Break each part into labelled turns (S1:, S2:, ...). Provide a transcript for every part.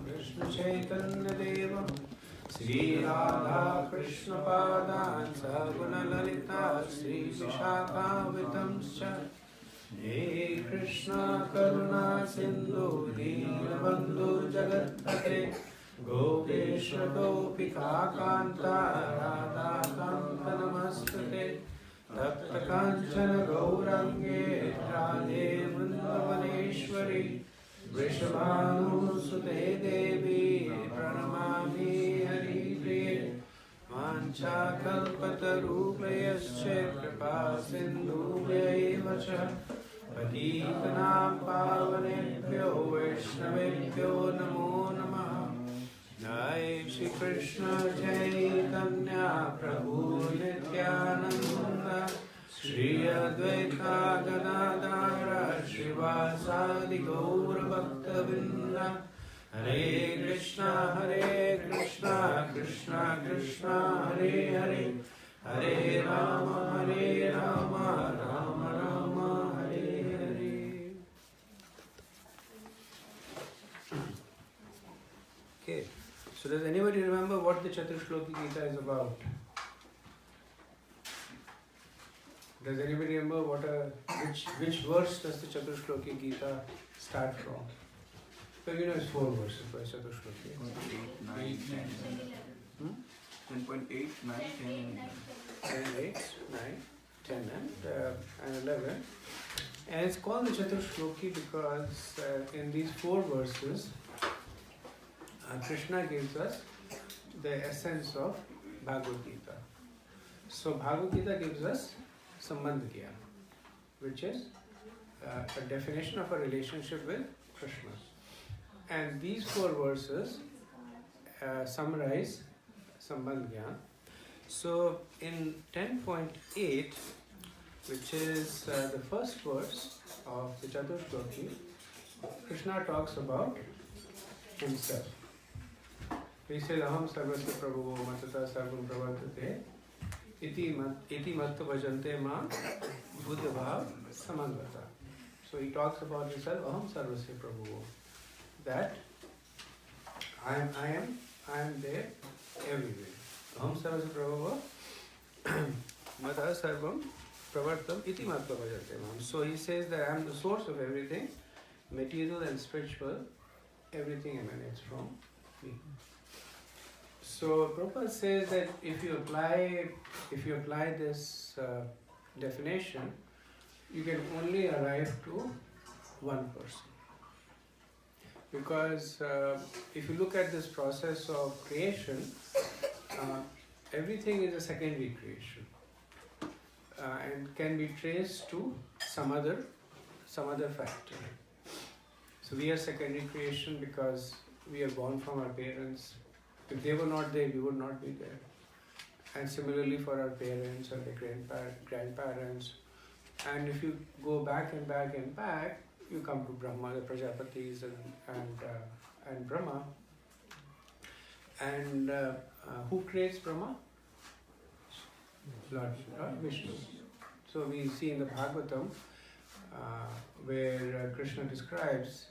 S1: Krishna Chaitanya Devam Sri Radha Krishna Padan Saguna Lalita Sri Vishakhavitamscha He Krishna Karuna Sindhu Deenabandhu Jagatpate Gopesha Gopika Kanta Radha Kanta Namaste Tapta Kanchana Gaurange Radhe Vrindavaneshwari Vrishabhanu Sute Devi Pranamami Hari Priye Mancha Kalpatarupayascha Kripa Sindhubhya Cha Patitanam Pavanebhyo Vaishnavebhyo Namo Namaha Jai Shri Krishna Chaitanya Prabhu Nityananda Shri Advaita Gadadhara Srivasadi Gaura Bhakta Vrinda Hare Krishna Krishna Krishna Hare Hare Hare Rama Rama Rama Hare Hare. Okay, so does anybody remember what the Chaturshloki Gita is about? Does anybody remember which verse does the Chaturshloki Gita start from? So you know it's 4 verses for Chaturshloki.
S2: 8, 9, 10. 10.8, 9, 10,
S1: 10, 8, 9, 10 and 11. And it's called the Chaturshloki because in these 4 verses, Krishna gives us the essence of Bhagavad Gita. So Bhagavad Gita gives us Sambandha Gyan, which is a definition of a relationship with Krishna. And these 4 verses summarize Sambandha Gyan. So in 10.8, which is the first verse of the Chaturshloki, Krishna talks about himself. He says, Aham sarvasya prabhuvo matata sarvam pravartate iti matta bhajante ma buddha bhav samangata. So he talks about himself, Aham sarvasya prabhuvo, that I am there everywhere. Aham sarvasya prabhuvo matata sarvam pravartam iti matta bhajante ma. So he says that I am the source of everything, material and spiritual, everything emanates from me. So Prabhupada says that if you apply this definition, you can only arrive to one person. Because if you look at this process of creation, everything is a secondary creation and can be traced to some other factor. So we are secondary creation because we are born from our parents. If they were not there, we would not be there. And similarly for our parents or their grandparents. And if you go back and back and back, you come to Brahma, the Prajapatis and Brahma. And who creates Brahma? Lord Vishnu. So we see in the Bhagavatam where Krishna describes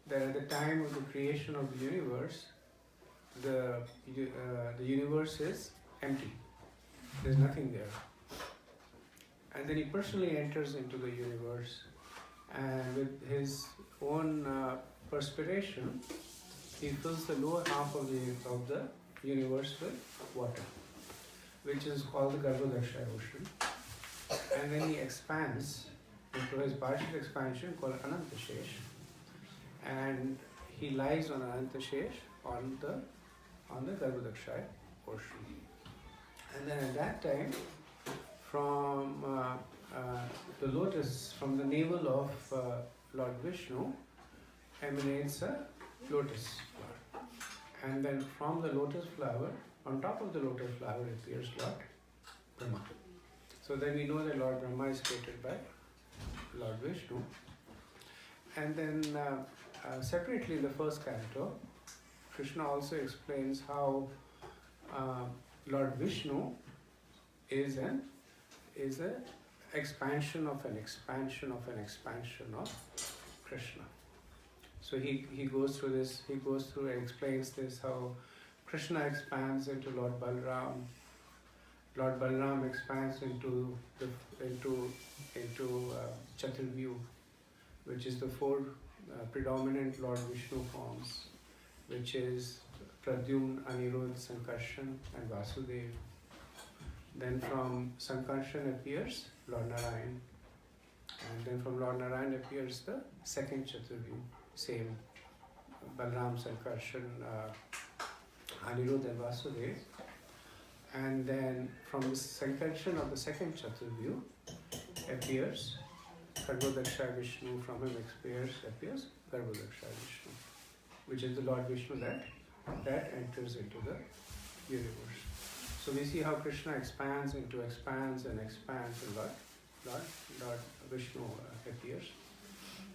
S1: that at the time of the creation of the universe, the universe is empty. There's nothing there. And then he personally enters into the universe, and with his own perspiration, he fills the lower half of the universe with water, which is called the Garbhodakshaya ocean. And then he expands into his partial expansion called Anantashesh, and he lies on Anantashesh on the Garbhodakshaya ocean. And then at that time, from the lotus, from the navel of Lord Vishnu, emanates a lotus flower. And then from the lotus flower, on top of the lotus flower appears Lord Brahma. So then we know that Lord Brahma is created by Lord Vishnu. And then separately in the first canto, Krishna also explains how Lord Vishnu is an expansion of an expansion of an expansion of Krishna. So he goes through this. He goes through and explains this how Krishna expands into Lord Balram. Lord Balram expands into Chaturvyu, which is the four predominant Lord Vishnu forms, which is Pradyumna, Anirudh, Sankarshan and Vasudev. Then from Sankarshan appears Lord Narayan, and then from Lord Narayan appears the second Chaturvyu, same Balram, Sankarshan, Anirudh and Vasudev. And then from the Sankarshan of the second Chaturvyu appears Garbhodaksha Vishnu, from him appears Garbhodaksha Vishnu, which is the Lord Vishnu that enters into the universe. So we see how Krishna expands and Lord Vishnu appears.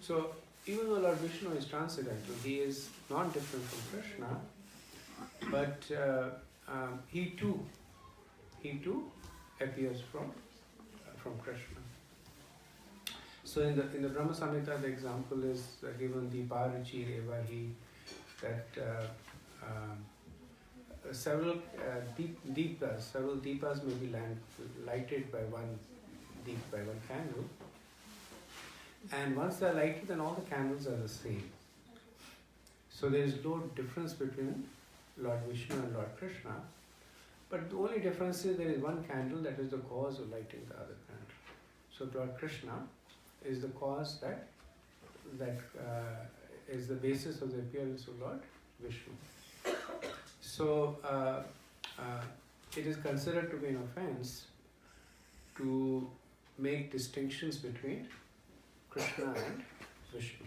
S1: So even though Lord Vishnu is transcendental, he is not different from Krishna, but he too appears from Krishna. So in the Brahma Samhita, the example is given Deeparuchi Revahi, that several deepas may be lighted by one candle, and once they are lighted, then all the candles are the same. So there is no difference between Lord Vishnu and Lord Krishna, but the only difference is there is one candle that is the cause of lighting the other candle. So Lord Krishna is the cause that is the basis of the appearance of Lord Vishnu. So it is considered to be an offense to make distinctions between Krishna and Vishnu.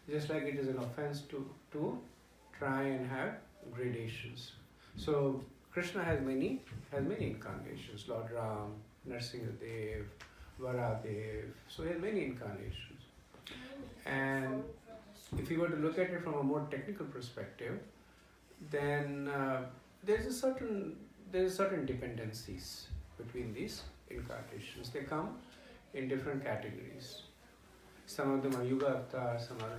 S1: Just like it is an offense to try and have gradations. So Krishna has many incarnations. Lord Ram, Narsingadev, Varadev. So he has many incarnations. And if you were to look at it from a more technical perspective, then there's a certain dependencies between these incarnations. They come in different categories. Some of them are Yuga avatars, some are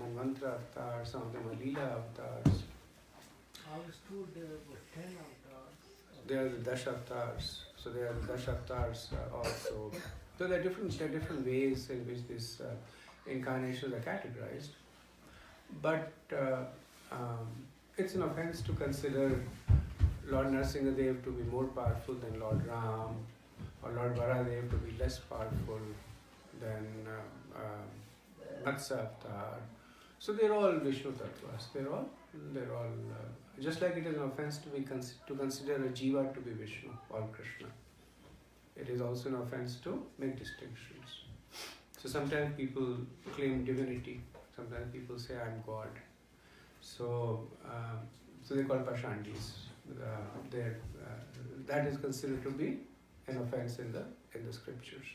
S1: Manvantara avatars, some of them are Leela avatars.
S3: How is true there were 10 avatars?
S1: They are the Dash avatars. So they are the Dash avatars also. So there are different ways in which these incarnations are categorized. But it's an offense to consider Lord Narsingadev to be more powerful than Lord Ram, or Lord Varadev to be less powerful than Matsya avatar. So they're all Vishnu Tattvas. They're all just like it is an offense to consider a Jiva to be Vishnu or Krishna. It is also an offense to make distinctions. So sometimes people claim divinity. Sometimes people say I'm God. So they call Pashandis. That is considered to be an offense in the scriptures.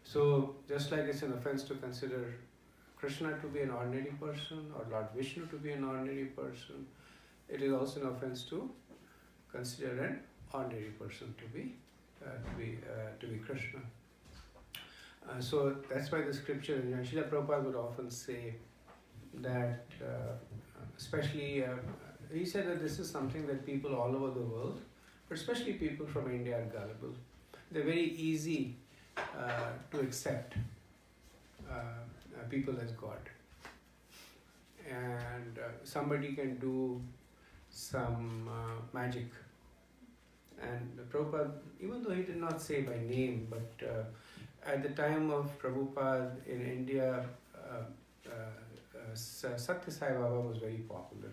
S1: So just like it's an offense to consider Krishna to be an ordinary person or Lord Vishnu to be an ordinary person, it is also an offense to consider an ordinary person to be Krishna. So that's why the scripture, Srila Prabhupada would often say that, especially, he said that this is something that people all over the world, but especially people from India, are gullible. They're very easy to accept people as God. And somebody can do some magic. And Prabhupada, even though he did not say by name, but at the time of Prabhupada in India, Satya Sai Baba was very popular.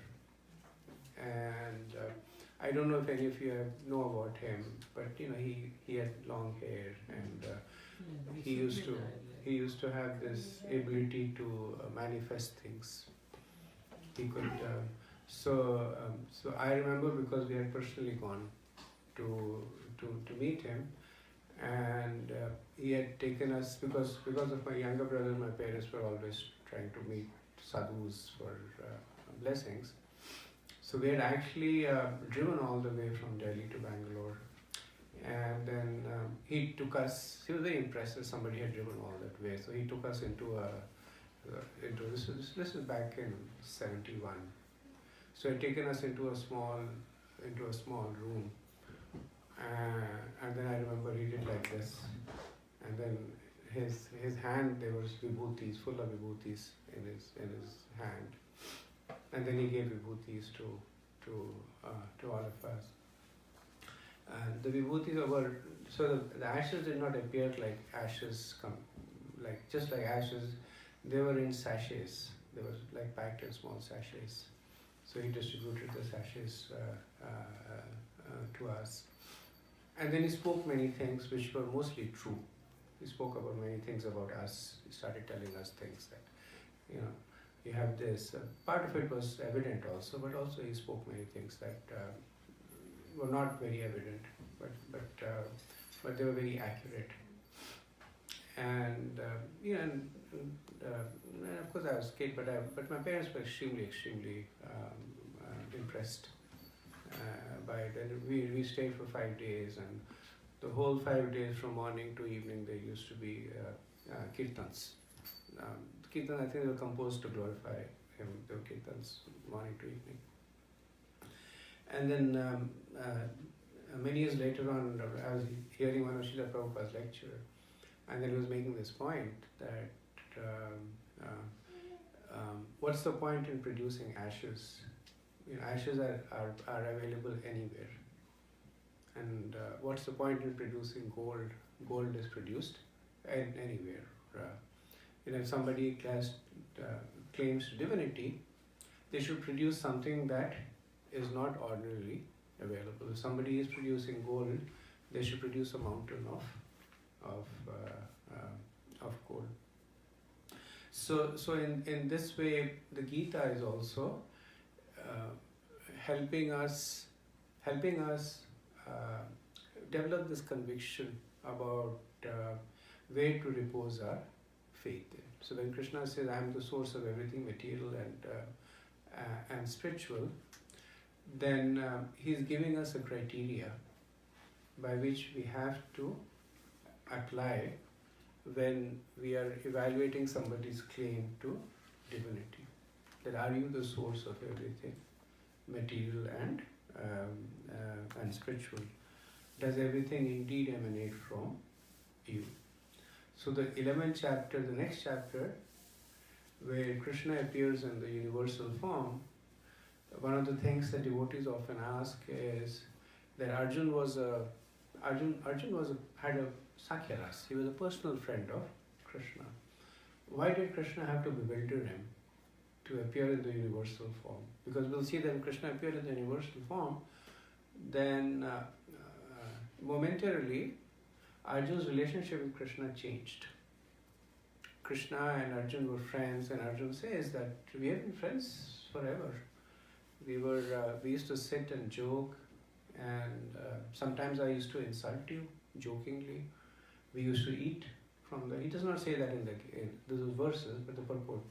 S1: And I don't know if any of you know about him, but he had long hair, and he used to have this ability to manifest things. He could. So I remember, because we had personally gone to meet him, and he had taken us, because of my younger brother. My parents were always trying to meet sadhus for blessings. So we had actually driven all the way from Delhi to Bangalore, and then he took us. He was very impressed that somebody had driven all that way. So he took us into into this is back in '71. So he'd taken us into a small room, and then I remember he did like this, and then his hand, there was vibhutis, full of vibhutis in his hand, and then he gave vibhutis to all of us. And the vibhutis were, so the ashes did not appear like ashes, just like ashes. They were in sachets. They were like packed in small sachets. So he distributed the sachets to us. And then he spoke many things which were mostly true. He spoke about many things about us. He started telling us things that, you have this. Part of it was evident also, but also he spoke many things that were not very evident, but they were very accurate. And and of course I was a kid, but my parents were extremely impressed by it. And we stayed for 5 days, and the whole 5 days from morning to evening there used to be kirtans. Kirtans, I think they were composed to glorify him. They were kirtans morning to evening. And then many years later on, I was hearing one of Srila Prabhupada's lecture, and then he was making this point that what's the point in producing ashes? Ashes are available anywhere. And what's the point in producing gold? Gold is produced anywhere. If somebody claims divinity, they should produce something that is not ordinarily available. If somebody is producing gold, they should produce a mountain of gold. So in this way, the Gita is also helping us develop this conviction about where to repose our faith in. So when Krishna says, "I am the source of everything material and spiritual," then he's giving us a criteria by which we have to apply when we are evaluating somebody's claim to divinity. That are you the source of everything, material and spiritual? Does everything indeed emanate from you? So the 11th chapter, the next chapter, where Krishna appears in the universal form, one of the things that devotees often ask is that Arjun had a Sakhya Ras. He was a personal friend of Krishna. Why did Krishna have to bewilder him to appear in the universal form? Because we'll see that when Krishna appeared in the universal form, then momentarily Arjun's relationship with Krishna changed. Krishna and Arjun were friends, and Arjun says that we have been friends forever. We used to sit and joke, and sometimes I used to insult you jokingly. We used to eat from the. He does not say that in those verses, but the purport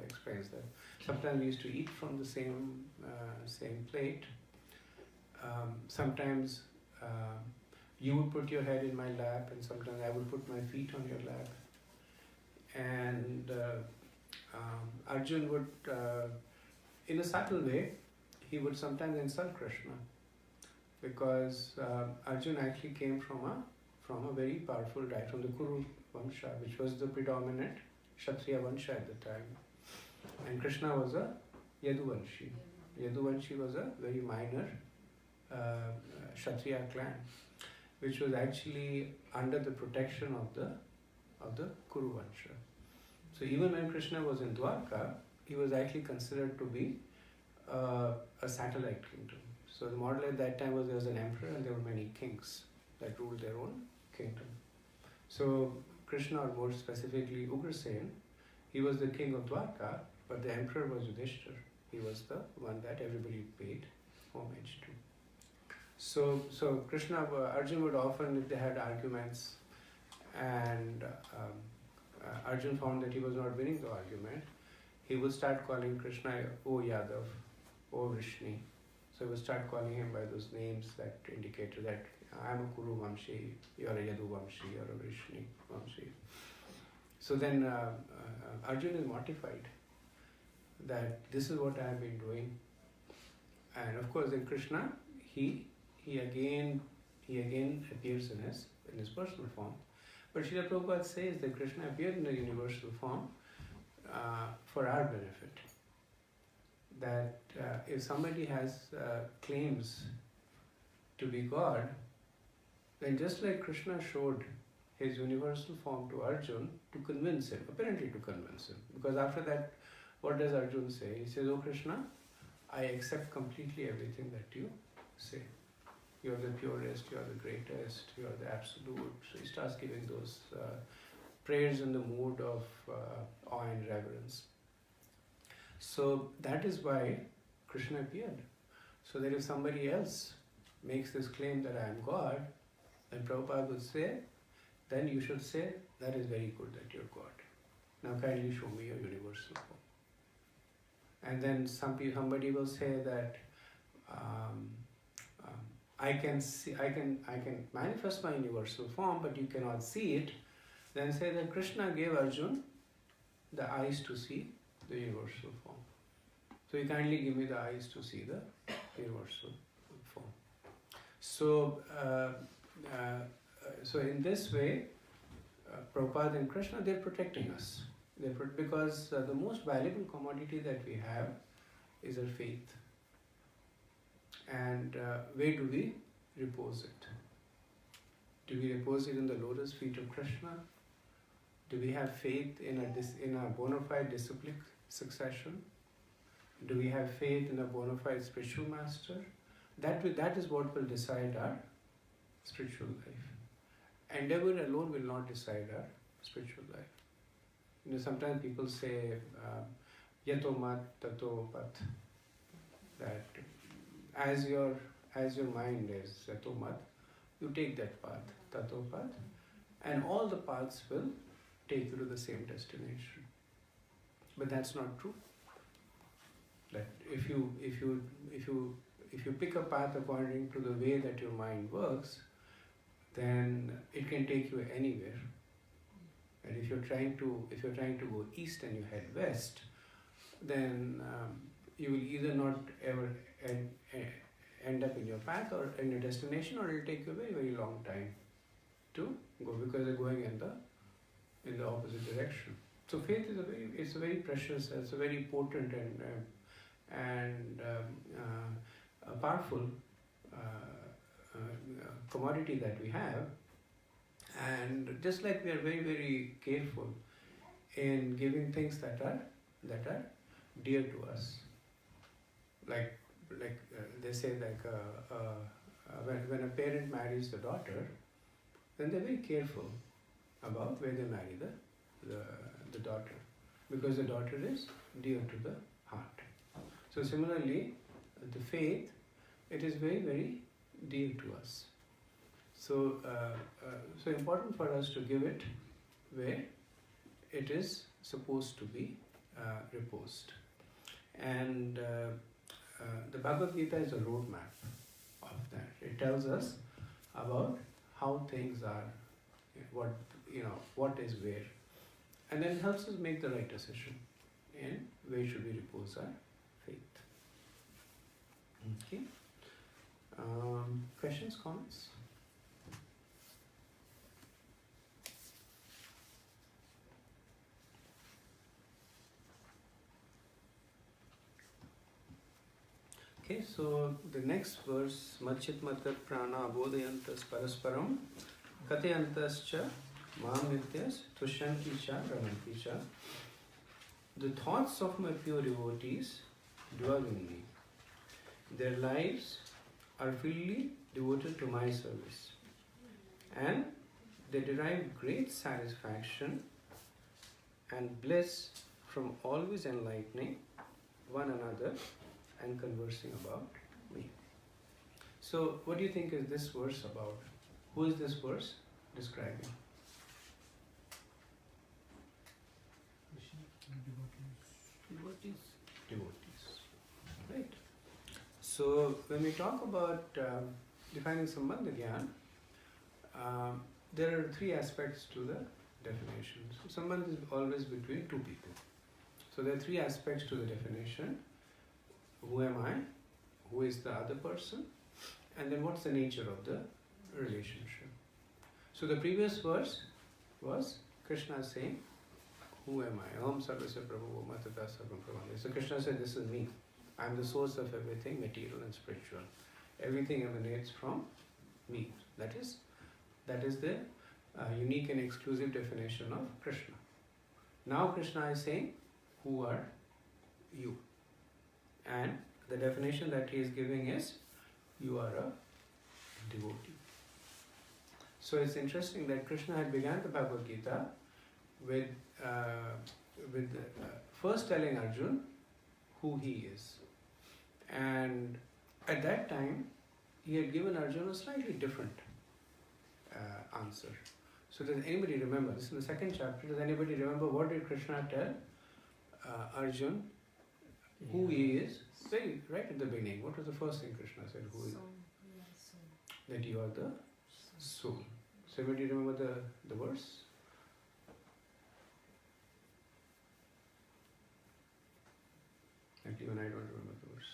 S1: explains that. Sometimes we used to eat from the same plate. Sometimes you would put your head in my lap, and sometimes I would put my feet on your lap. And Arjun would, in a subtle way, he would sometimes insult Krishna, because Arjun actually came from a very powerful tribe, from the Kuru Vansha, which was the predominant Kshatriya Vansha at the time. And Krishna was a Yaduvanshi. Yaduvanshi was a very minor Kshatriya clan, which was actually under the protection of the Kuru Vansha. So even when Krishna was in Dwarka, he was actually considered to be a satellite kingdom. So the model at that time was there was an emperor and there were many kings that ruled their own kingdom. So Krishna, or more specifically Ugrasen, he was the king of Dwarka, but the emperor was Yudhishthir. He was the one that everybody paid homage to. So Arjun would often, if they had arguments, and Arjun found that he was not winning the argument, he would start calling Krishna, "O Yadav, O Vrishni." So he would start calling him by those names that indicated that I'm a Kuru Vamshi, you're a Yadu Vamshi, you're a Vrishni Vamshi. So then Arjuna is mortified that this is what I have been doing. And of course, then Krishna, he again appears in his personal form. But Srila Prabhupada says that Krishna appeared in the universal form for our benefit. That if somebody has claims to be God, then just like Krishna showed his universal form to Arjun to convince him, apparently to convince him. Because after that, what does Arjun say? He says, "Oh Krishna, I accept completely everything that you say. You are the purest, you are the greatest, you are the absolute." So he starts giving those prayers in the mood of awe and reverence. So that is why Krishna appeared. So that if somebody else makes this claim that I am God, then Prabhupada would say, then you should say, that is very good that you're God. Now kindly show me your universal form. And then somebody will say that I can manifest my universal form, but you cannot see it. Then say that Krishna gave Arjun the eyes to see the universal form. So you kindly give me the eyes to see the universal form. So, so in this way, Prabhupada and Krishna, they're protecting us. Because the most valuable commodity that we have is our faith. And where do we repose it? Do we repose it in the lotus feet of Krishna? Do we have faith in a bona fide disciplic succession? Do we have faith in a bona fide spiritual master? That is what will decide our spiritual life. Endeavor alone will not decide our spiritual life. You know, sometimes people say, yato mat tato pat, that as your mind is yato mat, you take that path, tato path, and all the paths will take you to the same destination. But that's not true. That if you pick a path according to the way that your mind works, then it can take you anywhere. And if you're trying to go east and you head west, then you will either not ever end up in your path or in your destination, or it will take you a very, very long time to go, because you're going in the opposite direction. So faith is a very precious, it's a very potent and a powerful commodity that we have. And just like we are very, very careful in giving things that are dear to us, like they say, like when a parent marries the daughter, then they're very careful about where they marry the daughter, because the daughter is dear to the heart. So similarly, the faith, it is very, very dear to us. So, so important for us to give it where it is supposed to be reposed. And the Bhagavad Gita is a roadmap of that. It tells us about how things are, what is where, and then it helps us make the right decision in where should we repose our faith. Okay. Questions, comments? Okay, so the next verse, Machit Matat Prana Abodhayantas Parasparam Kathayantascha Mahamityas Tushanti Cha Ramanti Cha. The thoughts of my pure devotees dwell in me. Their lives are fully devoted to my service, and they derive great satisfaction and bliss from always enlightening one another and conversing about me. So, what do you think is this verse about? Who is this verse describing? Devotees. Right. So, when we talk about defining Sambandha Gyan, there are three aspects to the definition. So sambandh is always between two people. So there are three aspects to the definition. Who am I? Who is the other person? And then what's the nature of the relationship? So the previous verse was Krishna saying, who am I? Om sarvasya prabhu matata sarvam pravande. So Krishna said, this is me. I am the source of everything, material and spiritual. Everything emanates from me. That is the unique and exclusive definition of Krishna. Now Krishna is saying, who are you? And the definition that he is giving is, you are a devotee. So it's interesting that Krishna had began the Bhagavad Gita with first telling Arjun who he is. And at that time, he had given Arjun a slightly different answer. So does anybody remember? This is in the second chapter. Does anybody remember what did Krishna tell Arjun who he is? Very right at the beginning. What was the first thing Krishna said? Who is? That you are the soul. So everybody remember the verse? Actually, even I don't remember the verse.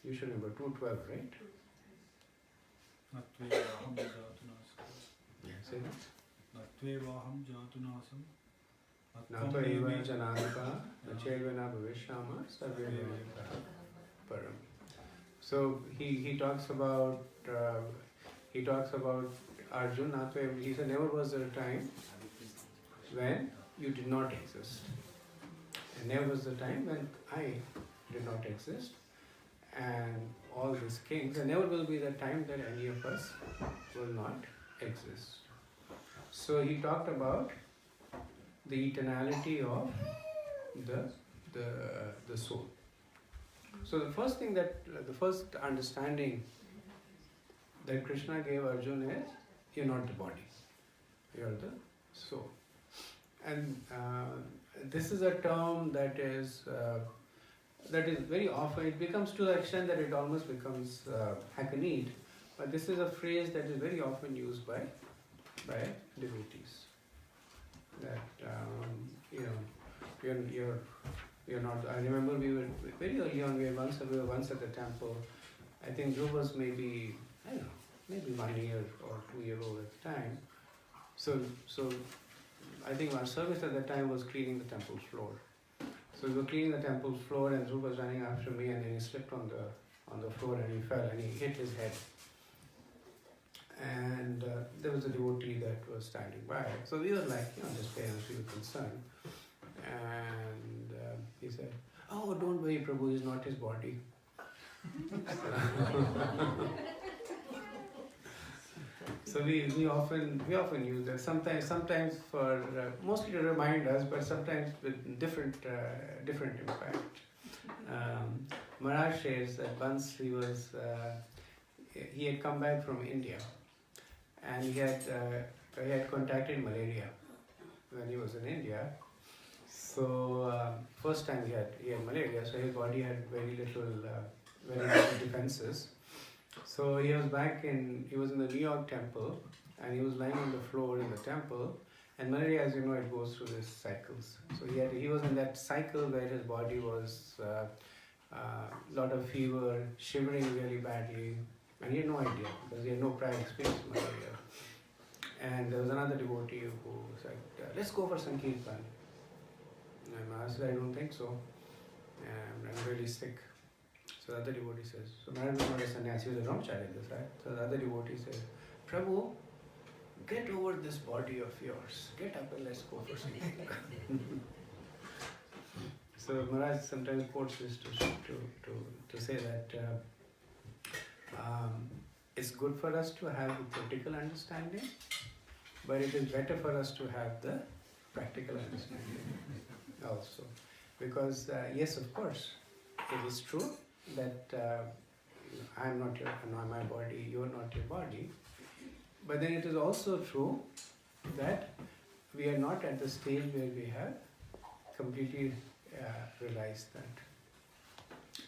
S1: You should remember 2:12, right?
S4: Natvevaham jatunasam.
S1: Say that.
S4: Natvevaham jatunasam.
S1: Nato eva jananaka, nachelvena bhavishama, sarvena param. So he talks about Arjun. He said, never was there a time when you did not exist, and never was the time when I did not exist, and all these kings, and never will be the time that any of us will not exist. So he talked about the eternality of the soul. So the first understanding that Krishna gave Arjuna is, you're not the body, you're the soul. And this is a term that is very often, it becomes to the extent that it almost becomes hackneyed, but this is a phrase that is very often used by devotees. That you're not. I remember we were very early on. We were once at the temple. I think Dhruv was maybe 1 year or 2 year old at the time. So I think our service at that time was cleaning the temple floor. So we were cleaning the temple floor, and Dhruv was running after me, and then he slipped on the floor and he fell and he hit his head. And there was a devotee that was standing by. So we were like, just parents, we were concerned. And he said, oh, don't worry, Prabhu, is not his body. So we often use that. Sometimes for mostly to remind us, but sometimes with different impact. Maharaj shares that once he had come back from India, and he had contracted malaria when he was in India. So first time he had malaria, so his body had very little defenses. So he was in the New York temple, and he was lying on the floor in the temple. And malaria, as you know, it goes through these cycles. So he was in that cycle where his body was lot of fever, shivering really badly, and he had no idea because he had no prior experience with malaria. And there was another devotee who said, let's go for Sankirtan. And I said, I don't think so. I'm really sick. So the other devotee says, so Maharaj was not a sannyasi, he was a brahmachari, right? So the other devotee says, Prabhu, get over this body of yours. Get up and let's go for Sankirtan. So Maharaj sometimes quotes this to say that it's good for us to have the theoretical understanding, but it is better for us to have the practical understanding also. Because yes, of course, it is true that I'm not my body, you're not your body. But then it is also true that we are not at the stage where we have completely realized that.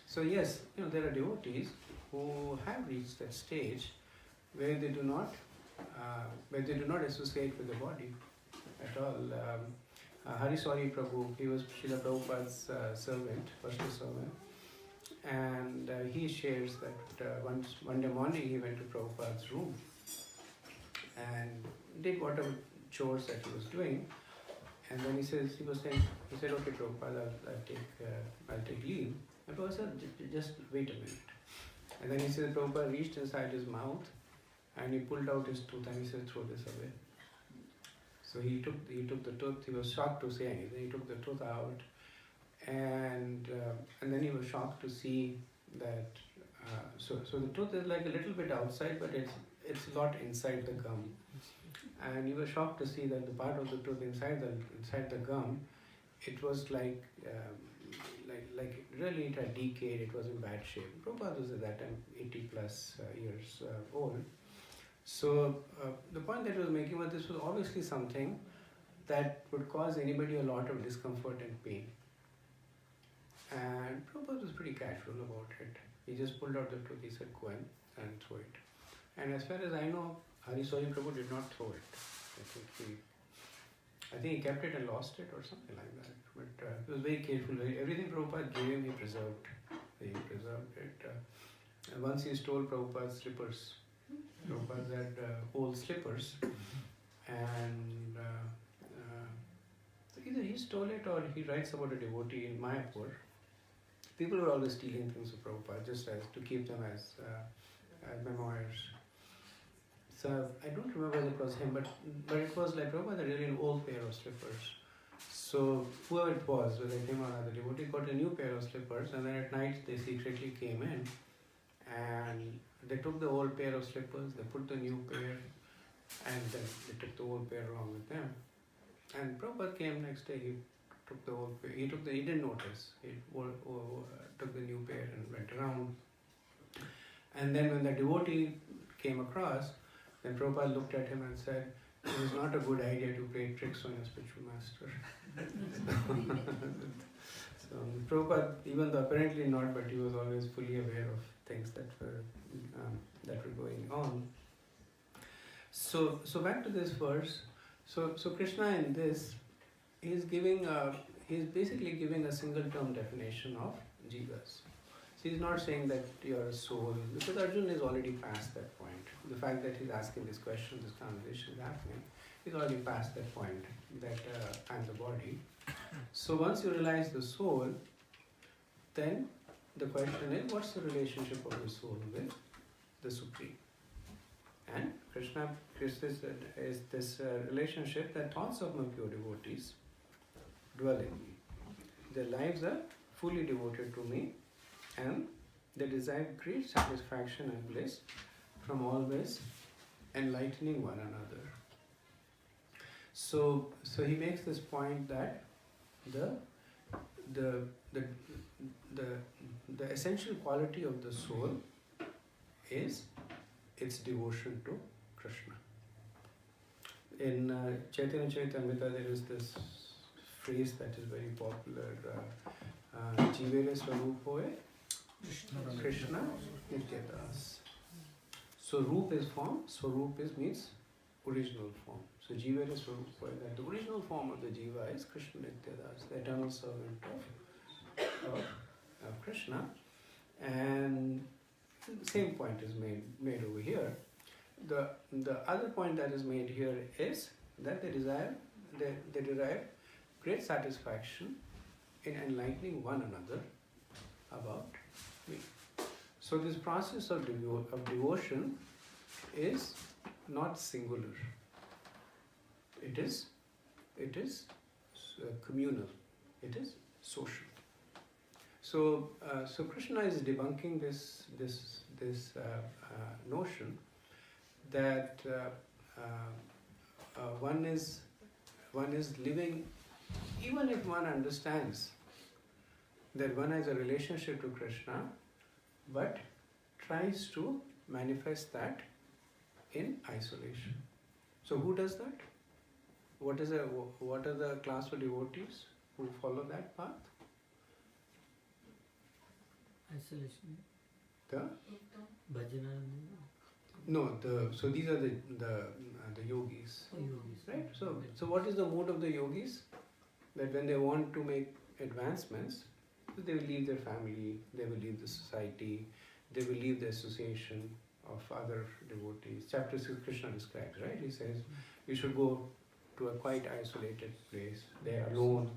S1: So yes, there are devotees who have reached that stage where they do not but they do not associate with the body at all. Hari Sori Prabhu, he was Srila Prabhupada's servant, personal servant, and he shares that one day morning he went to Prabhupada's room and did whatever chores that he was doing, and then he said, okay Prabhupada, I'll take leave. And Prabhupada said, just wait a minute. And then he said, Prabhupada reached inside his mouth and he pulled out his tooth and he said, throw this away. So he took the tooth. He was shocked to say anything. He took the tooth out, and then he was shocked to see that. So the tooth is like a little bit outside, but it's a lot inside the gum. And he was shocked to see that the part of the tooth inside the gum, it was like really it had decayed. It was in bad shape. Prabhupada was at that time 80 plus years old. So the point that he was making was this was obviously something that would cause anybody a lot of discomfort and pain. And Prabhupada was pretty casual about it. He just pulled out the tooth, he said, go and throw it. And as far as I know, Hari Sori Prabhu did not throw it. I think he kept it and lost it or something like that. But he was very careful. Everything Prabhupada gave him, he preserved. He preserved it. And once he stole Prabhupada's slippers. Prabhupada had old slippers, and either he stole it or he writes about a devotee in Mayapur. People were always stealing things of Prabhupada just as to keep them as memoirs. So I don't remember whether it was him, but it was like Prabhupada had really an old pair of slippers. So whoever it was, whether him or another devotee, got a new pair of slippers, and then at night they secretly came in and they took the old pair of slippers, they put the new pair, and then they took the old pair along with them. And Prabhupada came next day, he took the old pair, he didn't notice, he took the new pair and went around. And then when the devotee came across, then Prabhupada looked at him and said, it was not a good idea to play tricks on your spiritual master. So Prabhupada, even though apparently not, but he was always fully aware of things that were going on. So back to this verse. So Krishna in this, he's basically giving a single term definition of jivas. So he's not saying that you're a soul, because Arjuna is already past that point. The fact that he's asking this question, this conversation is happening, he's already past that point that I'm the body. So once you realize the soul, then the question is, what's the relationship of the soul with the Supreme? And Krishna is this relationship that thoughts of my pure devotees dwell in me. Their lives are fully devoted to me, and they derive great satisfaction and bliss from always enlightening one another. So he makes this point that the essential quality of the soul is its devotion to Krishna. In Chaitanya Charitamrita there is this phrase that is very popular, Jivere Swarupoe Krishna Nityadas. So Roop is form, Swarup means original form. So Jivere Swarupoe, that the original form of the Jiva is Krishna Nityadas, the eternal servant of Krishna. And the same point is made over here. The other point that is made here is that they derive great satisfaction in enlightening one another about me. So this process of devotion is not singular. It is communal. It is social. So Krishna is debunking this notion that one is living, even if one understands that one has a relationship to Krishna, but tries to manifest that in isolation. So who does that? What are the class of devotees who follow that path?
S3: Isolation.
S1: The
S3: Bhajana.
S1: No, so these are the yogis, right? So what is the mood of the yogis? That when they want to make advancements, they will leave their family, they will leave the society, they will leave the association of other devotees. Chapter 6 Krishna describes, right? He says you should go to a quite isolated place, there alone.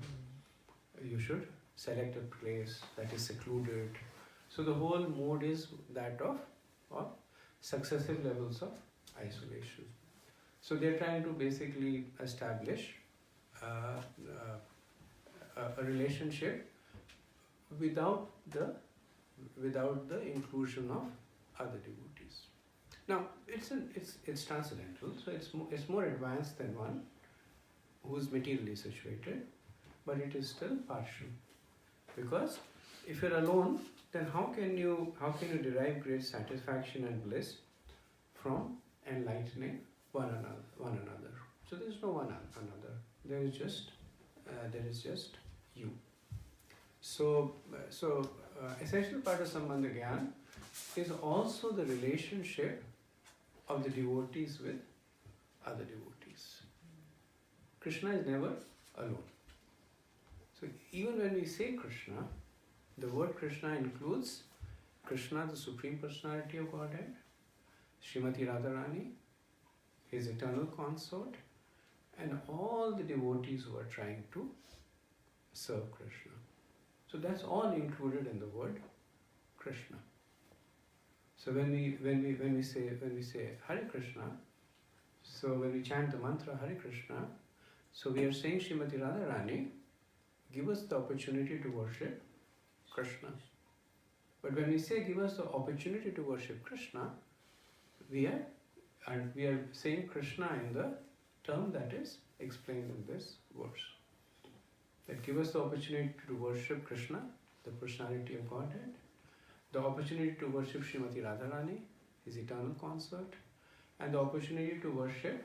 S1: You should select a place that is secluded. So the whole mode is that of successive levels of isolation. So they're trying to basically establish a relationship without the inclusion of other devotees. Now it's transcendental, so it's more advanced than one who is materially situated, but it is still partial. Because if you're alone, then how can you derive great satisfaction and bliss from enlightening one another? So there is no one another. There is just you. So essential part of Sambandha Gyan is also the relationship of the devotees with other devotees. Krishna is never alone. So even when we say Krishna, the word Krishna includes Krishna, the Supreme Personality of Godhead, Srimati Radharani, his eternal consort, and all the devotees who are trying to serve Krishna. So that's all included in the word Krishna. So when we say Hare Krishna, so when we chant the mantra Hare Krishna, so we are saying Srimati Radharani, give us the opportunity to worship Krishna. But when we say give us the opportunity to worship Krishna, we are saying Krishna in the term that is explained in this verse. That give us the opportunity to worship Krishna, the personality of Godhead, the opportunity to worship Srimati Radharani, his eternal consort, and the opportunity to worship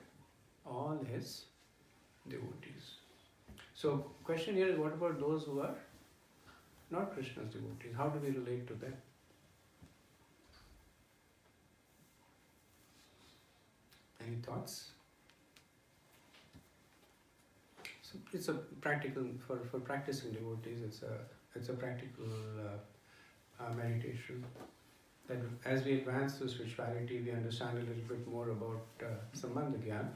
S1: all his devotees. So question here is, what about those who are not Krishna's devotees? How do we relate to them? Any thoughts? So it's a practical, for practicing devotees, it's a practical meditation. That as we advance through spirituality, we understand a little bit more about Sambandha Gyan.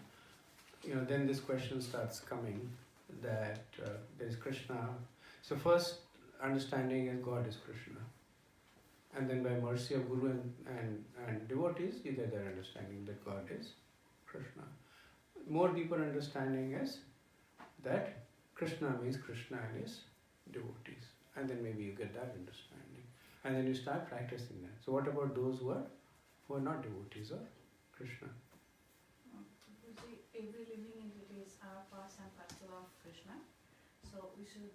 S1: Then this question starts coming that there is Krishna. So first understanding is God is Krishna. And then by mercy of Guru and devotees, you get that understanding that God is Krishna. More deeper understanding is that Krishna means Krishna and his devotees. And then maybe you get that understanding. And then you start practicing that. So what about those who are not devotees of Krishna?
S5: Every living entity is our part and parcel of Krishna. So we should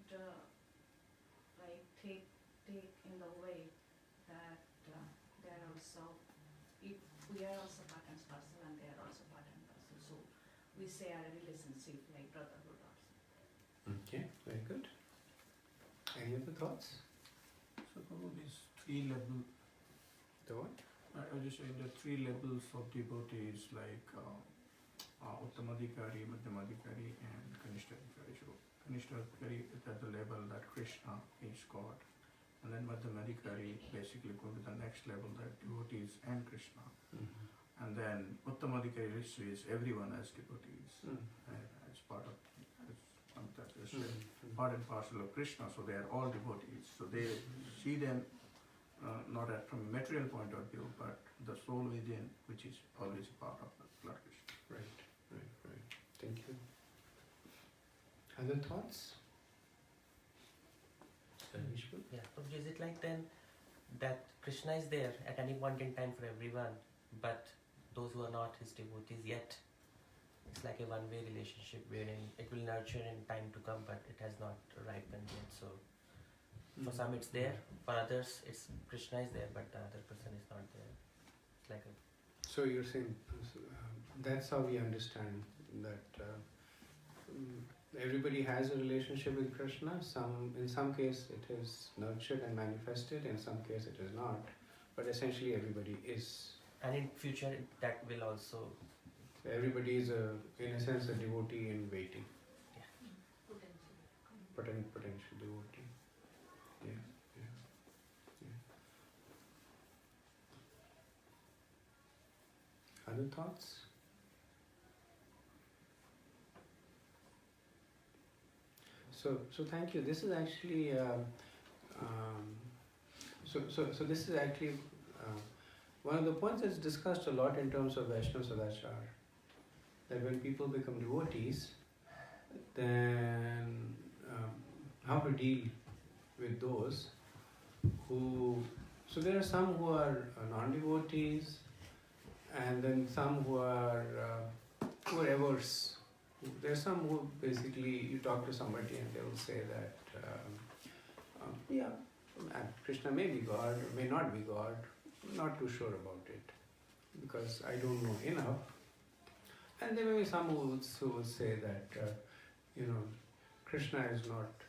S5: take in the way that they are also, if we are also part and parcel and they are also part and parcel. So we say our relationship like brotherhood also.
S1: Okay, very good. Any other thoughts?
S4: So about these three levels,
S1: The what?
S4: I was just saying the three levels of devotees like Uttamadhikari, Madhyamadhikari and Kanishtadhikari. So Kanishtadhikari is at the level that Krishna is God. And then Madhyamadhikari basically go to the next level, that devotees and Krishna.
S1: Mm-hmm.
S4: And then Uttamadhikari is everyone as devotees.
S1: Mm-hmm.
S4: As part of, part and parcel of Krishna, so they are all devotees. So they see them not from a material point of view, but the soul within, which is always a part of Lord Krishna.
S1: Right. Thank you. Other thoughts? Vishnu?
S6: Yeah, Prabhuji, is it like then that Krishna is there at any point in time for everyone, but those who are not his devotees yet, it's like a one-way relationship wherein it will nurture in time to come, but it has not ripened yet. So for some it's there, for others it's Krishna is there, but the other person is not there. It's like a
S1: So you're saying that's how we understand that everybody has a relationship with Krishna. In some case it is nurtured and manifested, in some case it is not. But essentially everybody is
S6: And in future, that will also.
S1: Everybody is, in a sense, a devotee in waiting. Potential devotee. Yeah, yeah, yeah. Other thoughts? So thank you. This is actually so this is actually one of the points that's discussed a lot in terms of Vaishnava Sadachar. That when people become devotees, then how to deal with those who. So there are some who are non-devotees, and then some who are averse. There are some who basically you talk to somebody and they will say that Krishna may be God or may not be God. I'm not too sure about it because I don't know enough. And there may be some who would say that Krishna is not.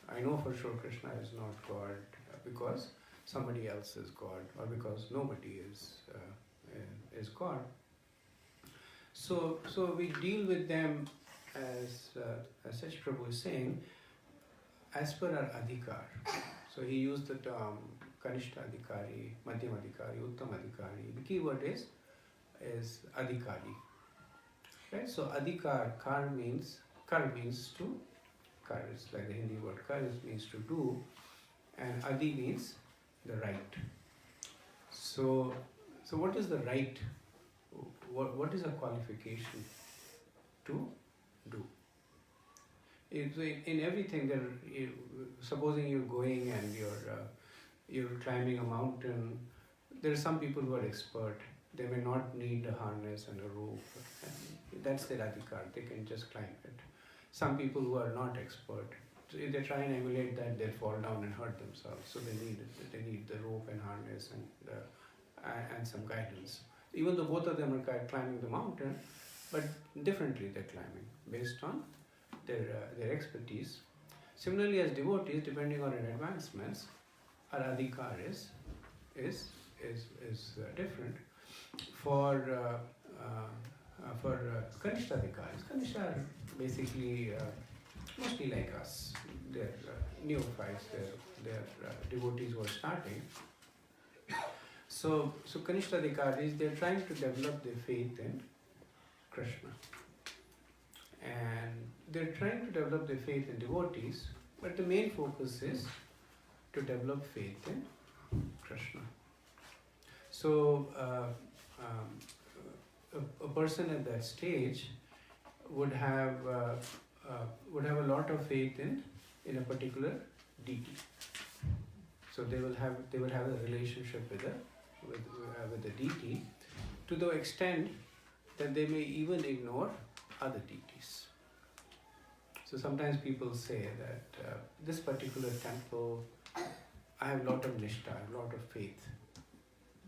S1: I know for sure Krishna is not God because somebody else is God or because nobody is God. So we deal with them as such Prabhu is saying, as per our adhikar. So he used the term Kanishta Adhikari, Madhyam Adhikari, Uttam Adhikari. The key word is Adhikari. Right? So Adhikar, kar means to, kar is like the Hindi word kar means to do, and Adi means the right. So what is the right? What is a qualification to do? In everything, supposing you're going and you're climbing a mountain, there are some people who are expert. They may not need a harness and a rope. And that's their adhikar. They can just climb it. Some people who are not expert, so if they try and emulate that, they'll fall down and hurt themselves. So they need the rope and harness and some guidance. Even though both of them are climbing the mountain, but differently they're climbing based on their expertise. Similarly, as devotees, depending on our advancements, our adhikar is different. For Kanishta adhikaris, Kanishta are basically mostly like us. They're neophytes. They're devotees who are starting. So Kanishta adhikaris, they're trying to develop their faith in Krishna. And they're trying to develop their faith in devotees, but the main focus is to develop faith in Krishna. So a person at that stage would have a lot of faith in a particular deity. So they will have a relationship with the deity to the extent that they may even ignore other deities. So sometimes people say that this particular temple, I have a lot of nishtha, I have a lot of faith.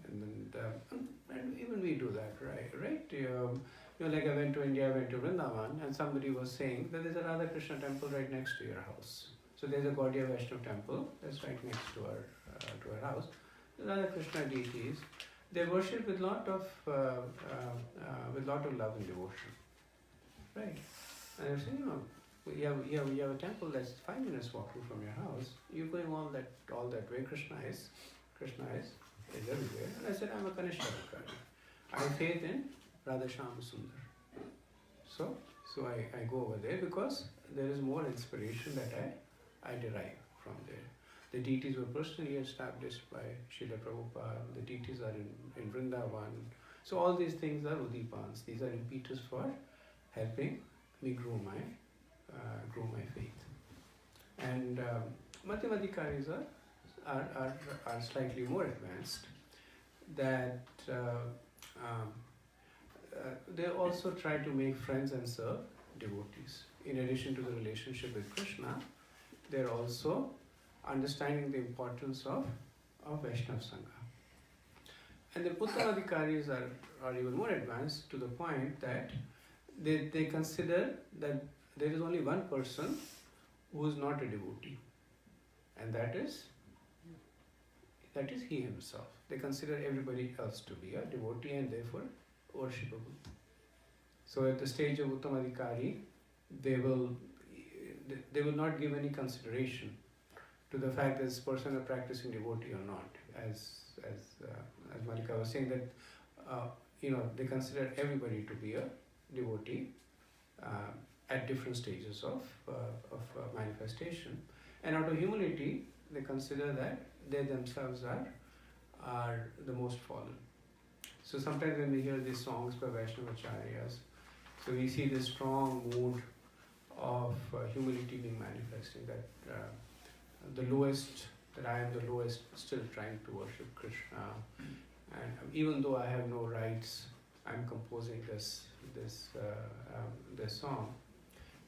S1: And even we do that, right? Like I went to India, I went to Vrindavan, and somebody was saying that there's a Radha Krishna temple right next to your house. So there's a Gaudiya Vaishnava temple that's right next to our house. The Radha Krishna deities, they worship with lot of love and devotion, right? And I'm saying, you have a temple that's 5 minutes walking from your house. You're going all that way. Krishna is everywhere. And I said, I'm a Kanishta adhikari. I have faith in Radha Shyama Sundar. So I go over there because there is more inspiration that I derive from there. The deities were personally established by Srila Prabhupada. The deities are in Vrindavan. So all these things are udipans. These are impetus for helping me grow my faith. And Madhyamadhikaris are slightly more advanced. That they also try to make friends and serve devotees. In addition to the relationship with Krishna, they're also understanding the importance of Vaishnava Sangha. And the Puttamadhikaris are even more advanced to the point that they consider that there is only one person who is not a devotee, and that is that is he himself. They consider everybody else to be a devotee and therefore worshipable. So at the stage of Uttamadhikari, they will not give any consideration to the fact that this person is a practicing devotee or not. As Malika was saying that they consider everybody to be a devotee at different stages of manifestation, and out of humility they consider that they themselves are the most fallen. So sometimes when we hear these songs by Vaishnavacharyas, so we see this strong mood of humility being manifesting, that the lowest, that I am the lowest, still trying to worship Krishna, and even though I have no rights, I'm composing this song,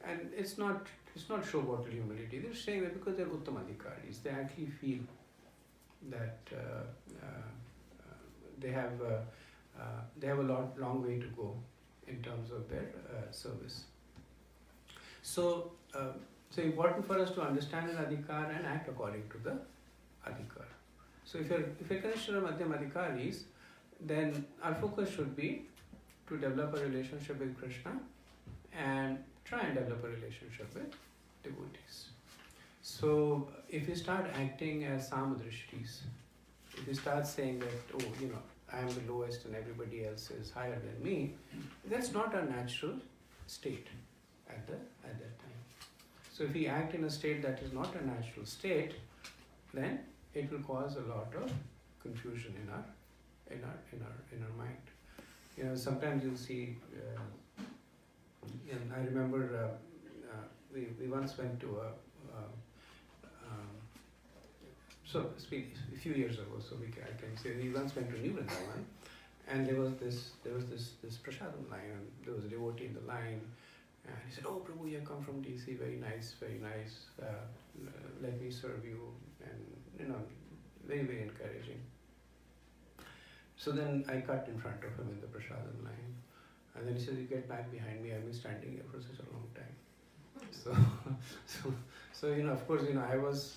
S1: and it's not showboatal humility. They're saying that because they're Uttamadhikaris, they actually feel that they have a long way to go in terms of their service. So important for us to understand an adhikar and act according to the adhikar. So if you're Kanishta Madhyam Adhikaris, then our focus should be to develop a relationship with Krishna and try and develop a relationship with devotees. So if you start acting as Samadrishtis, if you start saying that, I am the lowest and everybody else is higher than me, that's not a natural state at that time. So if we act in a state that is not a natural state, then it will cause a lot of confusion in our mind. Sometimes you'll see, and I remember we once went to a few years ago, I can say we once went to New Vrindavan, and there was this prasadam line, and there was a devotee in the line, and he said, "Oh Prabhu, you have come from DC, very nice, let me serve you," and very, very encouraging. So then I cut in front of him in the prasadam line, and then he said, "You get back behind me, I've been standing here for such a long time." So of course, I was,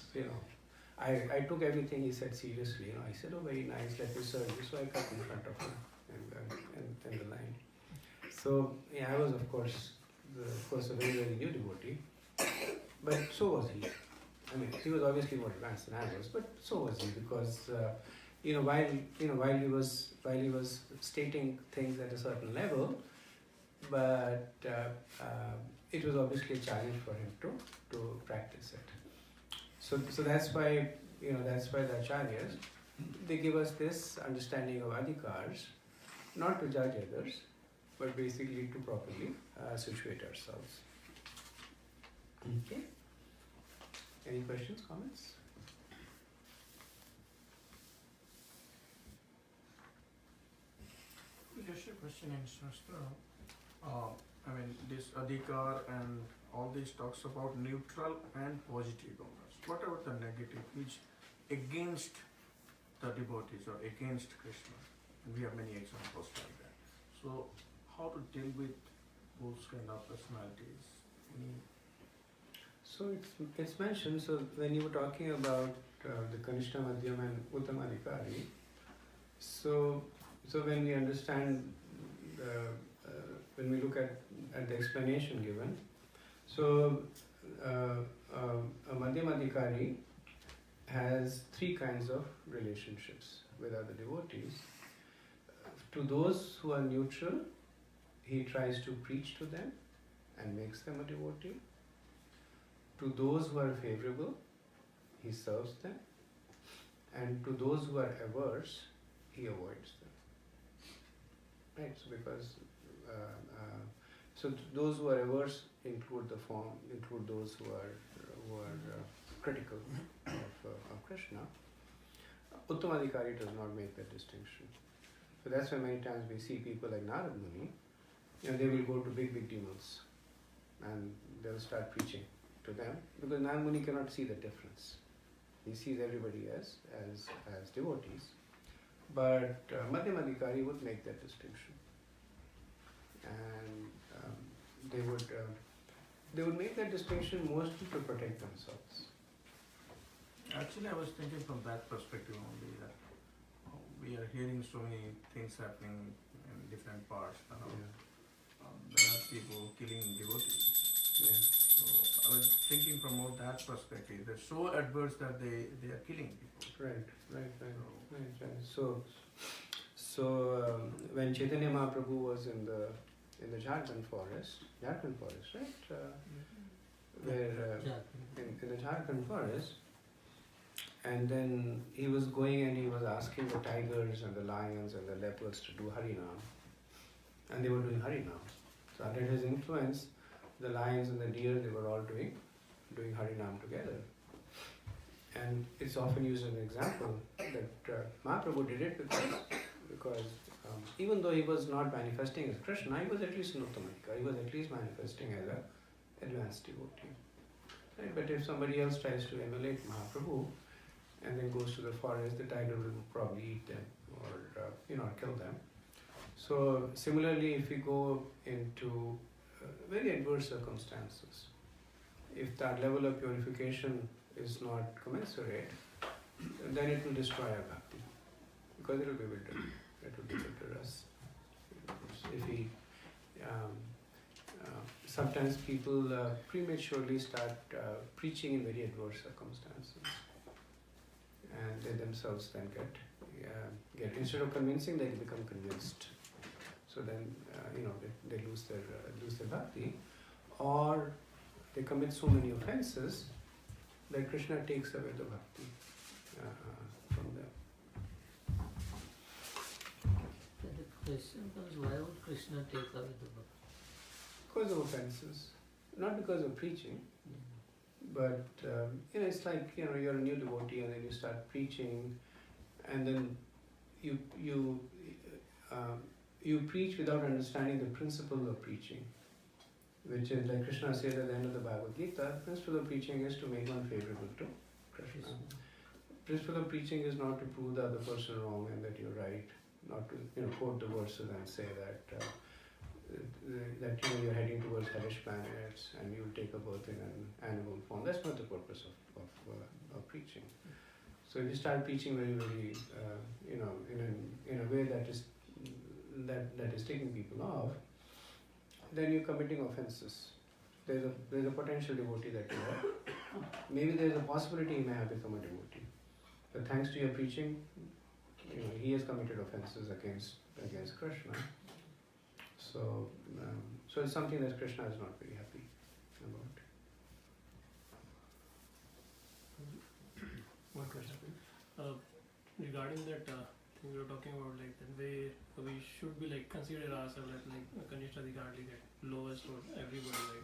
S1: I took everything he said seriously. I said, "Oh, very nice, let me serve you." So I cut in front of him in the line. So I was of course a very, very new devotee, but so was he. I mean, he was obviously more advanced than I was, but so was he, because while he was stating things at a certain level, but it was obviously a challenge for him to practice it. So that's why the acharyas, they give us this understanding of adhikars, not to judge others, but basically to properly situate ourselves. Okay. Any questions, comments?
S4: Just a question in Shastra. This adhikar and all these talks about neutral and positive gunas. What about the negative, which against the devotees or against Krishna? And we have many examples like that. So how to deal with those kind of personalities?
S1: So it's mentioned. So when you were talking about the Kanishta Madhyam and Uttamadhikari, so when we understand when we look at the explanation given, so a Madhyamadhikari has three kinds of relationships with other devotees. To those who are neutral, he tries to preach to them and makes them a devotee. To those who are favorable, he serves them. And to those who are averse, he avoids them. Right? So because those who are averse include those who are critical of Krishna. Uttamadhikari does not make that distinction. So that's why many times we see people like Narad Muni, they will go to big demons and they'll start preaching to them, because Narad Muni cannot see the difference. He sees everybody as devotees. But Madhyamadhikari would make that distinction. And they would make that distinction mostly to protect themselves.
S4: Actually, I was thinking from that perspective only that we are hearing so many things happening in different parts. There are people killing devotees.
S1: Yeah.
S4: So I was thinking from more that perspective. They're so adverse that they are killing people.
S1: Right. So when Chaitanya Mahaprabhu was in the Jharkhand forest, right? Where in the Jharkhand forest, and then he was going and he was asking the tigers and the lions and the leopards to do Harinam, and they were doing Harinam. So under his influence, the lions and the deer, they were all doing Harinam together. And it's often used as an example that Mahaprabhu did it because even though he was not manifesting as Krishna, he was at least an Uttamadika. He was at least manifesting as an advanced devotee. Right? But if somebody else tries to emulate Mahaprabhu and then goes to the forest, the tiger will probably eat them or kill them. So similarly, if we go into very adverse circumstances, if that level of purification is not commensurate, then it will destroy our bhakti, because it will be bitter. It will be bitter us. If we sometimes people prematurely start preaching in very adverse circumstances, and they themselves then get instead of convincing, they become convinced. So then they lose their bhakti, or they commit so many offenses that Krishna takes away the bhakti from them.
S3: The question comes, why would Krishna take away the bhakti?
S1: Because of offenses, not because of preaching, but it's like you're a new devotee and then you start preaching, and then you preach without understanding the principle of preaching, which is like Krishna said at the end of the Bhagavad Gita. The principle of preaching is to make one favorable to Krishna. Principle of preaching is not to prove the other person wrong and that you're right, not to quote the verses and say that you're heading towards hellish planets and you'll take a birth in an animal form. That's not the purpose of preaching. So if you start preaching very, very, in a way that is taking people off, then you're committing offenses. There's a potential devotee that you are. Maybe there's a possibility he may have become a devotee. But thanks to your preaching, he has committed offenses against Krishna. So it's something that Krishna is not very happy about.
S7: One question. Regarding that thing we were talking about, like the way we should be like consider ourselves as like Kanishta Adhikari, like lowest for everybody,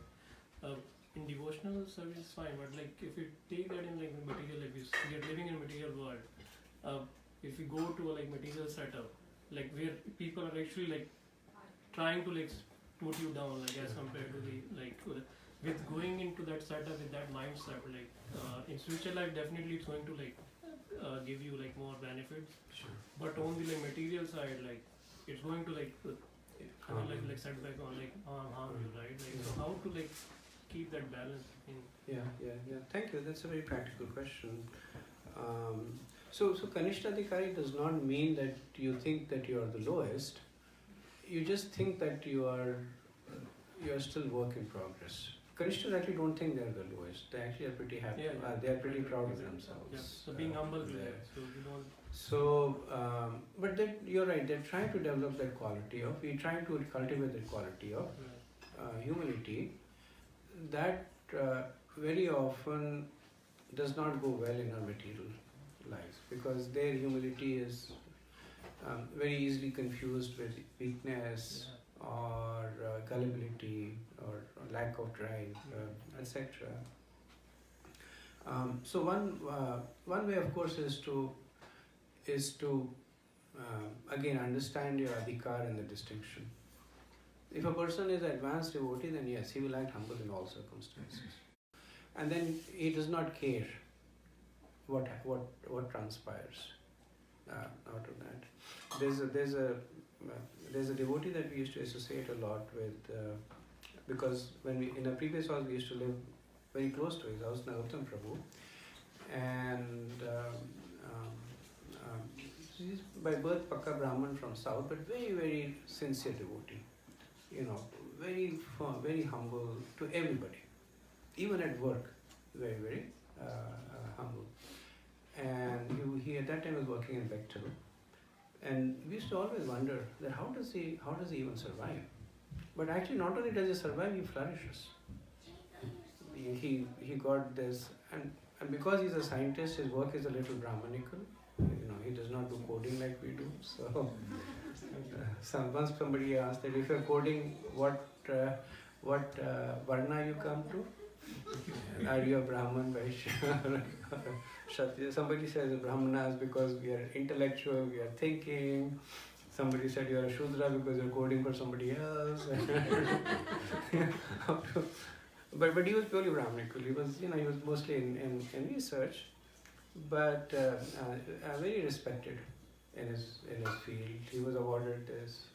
S7: like in devotional service is fine, but like if we take that in like material, like we are living in a material world, if we go to a like material setup, like where people are actually like trying to like put you down, like as compared to the like with going into that setup with that mindset, like in spiritual life definitely it's going to like give you like more benefits.
S1: Sure.
S7: But on the like material side, like it's going to like kind of like setback on like harm you, right? Like so how to like keep that balance in?
S1: Yeah. Thank you. That's a very practical question. So Kanishta Adhikari does not mean that you think that you are the lowest. You just think that you are still work in progress. Kanishtas actually don't think they're the lowest. They actually are pretty happy.
S7: Yeah.
S1: They are pretty proud of themselves.
S7: Yeah. So being humble with
S1: there.
S7: that, so you don't.
S1: So, but you're right. They're trying to develop that quality of. We're trying to cultivate that quality of humility. That very often does not go well in our material lives, because their humility is very easily confused with weakness or gullibility or lack of drive, etc. So one way, of course, is to again understand your adhikar and the distinction. If a person is an advanced devotee, then yes, he will act humble in all circumstances, and then he does not care what transpires out of that. There's a devotee that we used to associate a lot with, because when we in a previous house we used to live very close to his house, Narottam Prabhu, and he's by birth Pakka Brahman from south, but very, very sincere devotee. You know, very firm, very humble to everybody, even at work, very, very humble. And he at that time was working in Bechtel, and we used to always wonder that how does he even survive? But actually, not only does he survive, he flourishes. He got this, and because he's a scientist, his work is a little Brahmanical. You know, he does not do coding like we do. So, once somebody asked that if you're coding, what varna you come to? Are you a Brahman, Vaishya, Kshatriya? Somebody says Brahmanas because we are intellectual, we are thinking. Somebody said you're a Shudra because you're coding for somebody else. But he was purely Brahmanical. He was mostly in research, but very respected in his field. He was awarded this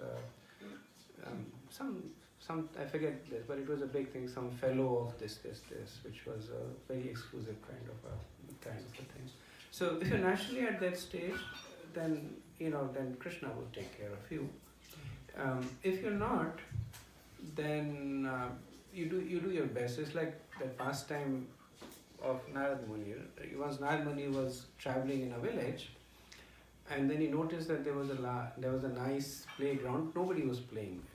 S1: some I forget this, but it was a big thing. Some fellow of this, which was a very exclusive kind of a thing. So if you're naturally at that stage, then Krishna will take care of you. If you're not, then you do your best. It's like the pastime of Narad Muni. Once Narad Muni was traveling in a village, and then he noticed that there was a nice playground. Nobody was playing there.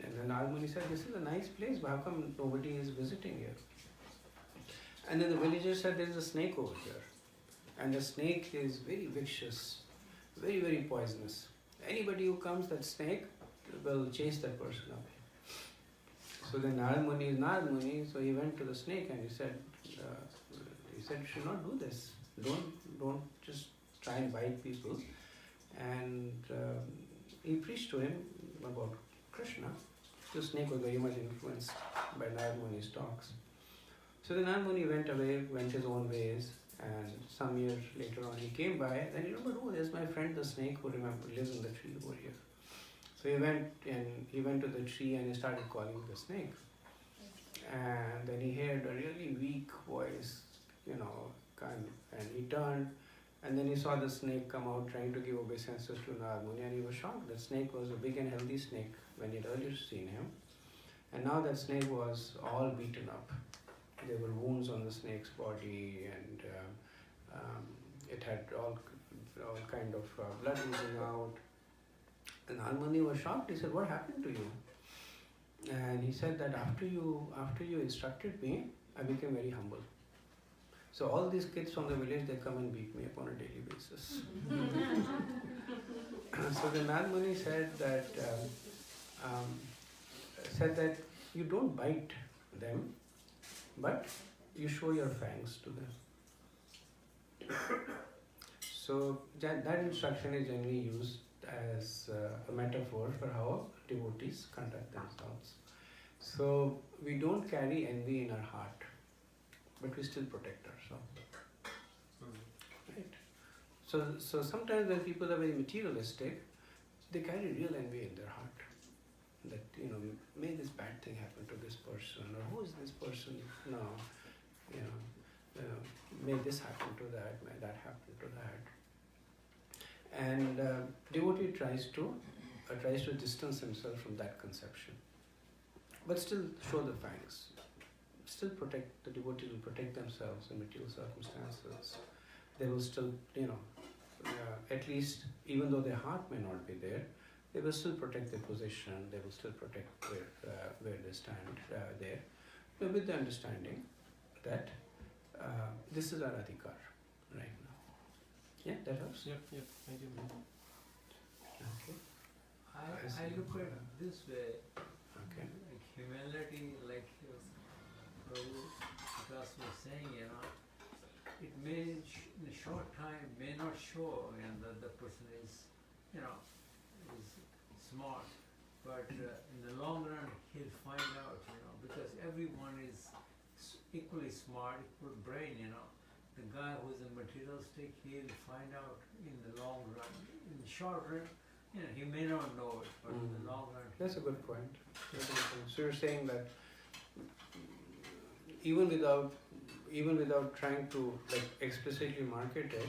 S1: And then Narad Muni said, "This is a nice place, but how come nobody is visiting here?" And then the villagers said, "There is a snake over here. And the snake is very vicious, very, very poisonous. Anybody who comes, that snake will chase that person away." So then Narad Muni is Narad Muni, so he went to the snake and he said, "You should not do this. Don't just try and bite people." And he preached to him about Krishna. The snake was very much influenced by Narad Muni's talks. So then Narad Muni went away, went his own ways, and some years later on he came by and he remembered, "Oh, there's my friend the snake who lives in the tree over here." So he went to the tree and he started calling the snake. And then he heard a really weak voice, and he turned, and then he saw the snake come out trying to give obeisances to Narad Muni, and he was shocked. The snake was a big and healthy snake when he had earlier seen him. And now that snake was all beaten up. There were wounds on the snake's body, and it had all kind of blood oozing out. And Narad Muni was shocked. He said, "What happened to you?" And he said that after you instructed me, I became very humble. So all these kids from the village, they come and beat me up on a daily basis. So the Narad Muni said that you don't bite them, but you show your fangs to them. So that instruction is generally used as a metaphor for how devotees conduct themselves. So we don't carry envy in our heart, but we still protect ourselves. Right? So sometimes when people are very materialistic, they carry real envy in their heart. That, may this bad thing happen to this person, or who is this person now? May this happen to that, may that happen to that. And devotee tries to distance himself from that conception, but still show the fangs. Still protect, the devotees will protect themselves in material circumstances. They will still, at least, even though their heart may not be there, they will still protect their position, they will still protect where they stand there, with the understanding that this is our adhikar right now. Yeah, that helps?
S7: Yep, thank you.
S1: Okay.
S3: I look at it this way,
S1: Okay.
S3: like humility, like Prabhu Vikas was saying, it may in a short time may not show that the person is, is smart, but in the long run he'll find out, because everyone is equally smart, equal brain, The guy who's a materialistic, he'll find out in the long run. In the short run, he may not know it, but in the long run.
S1: That's a good point. So you're saying that even without, even without trying to like explicitly market it,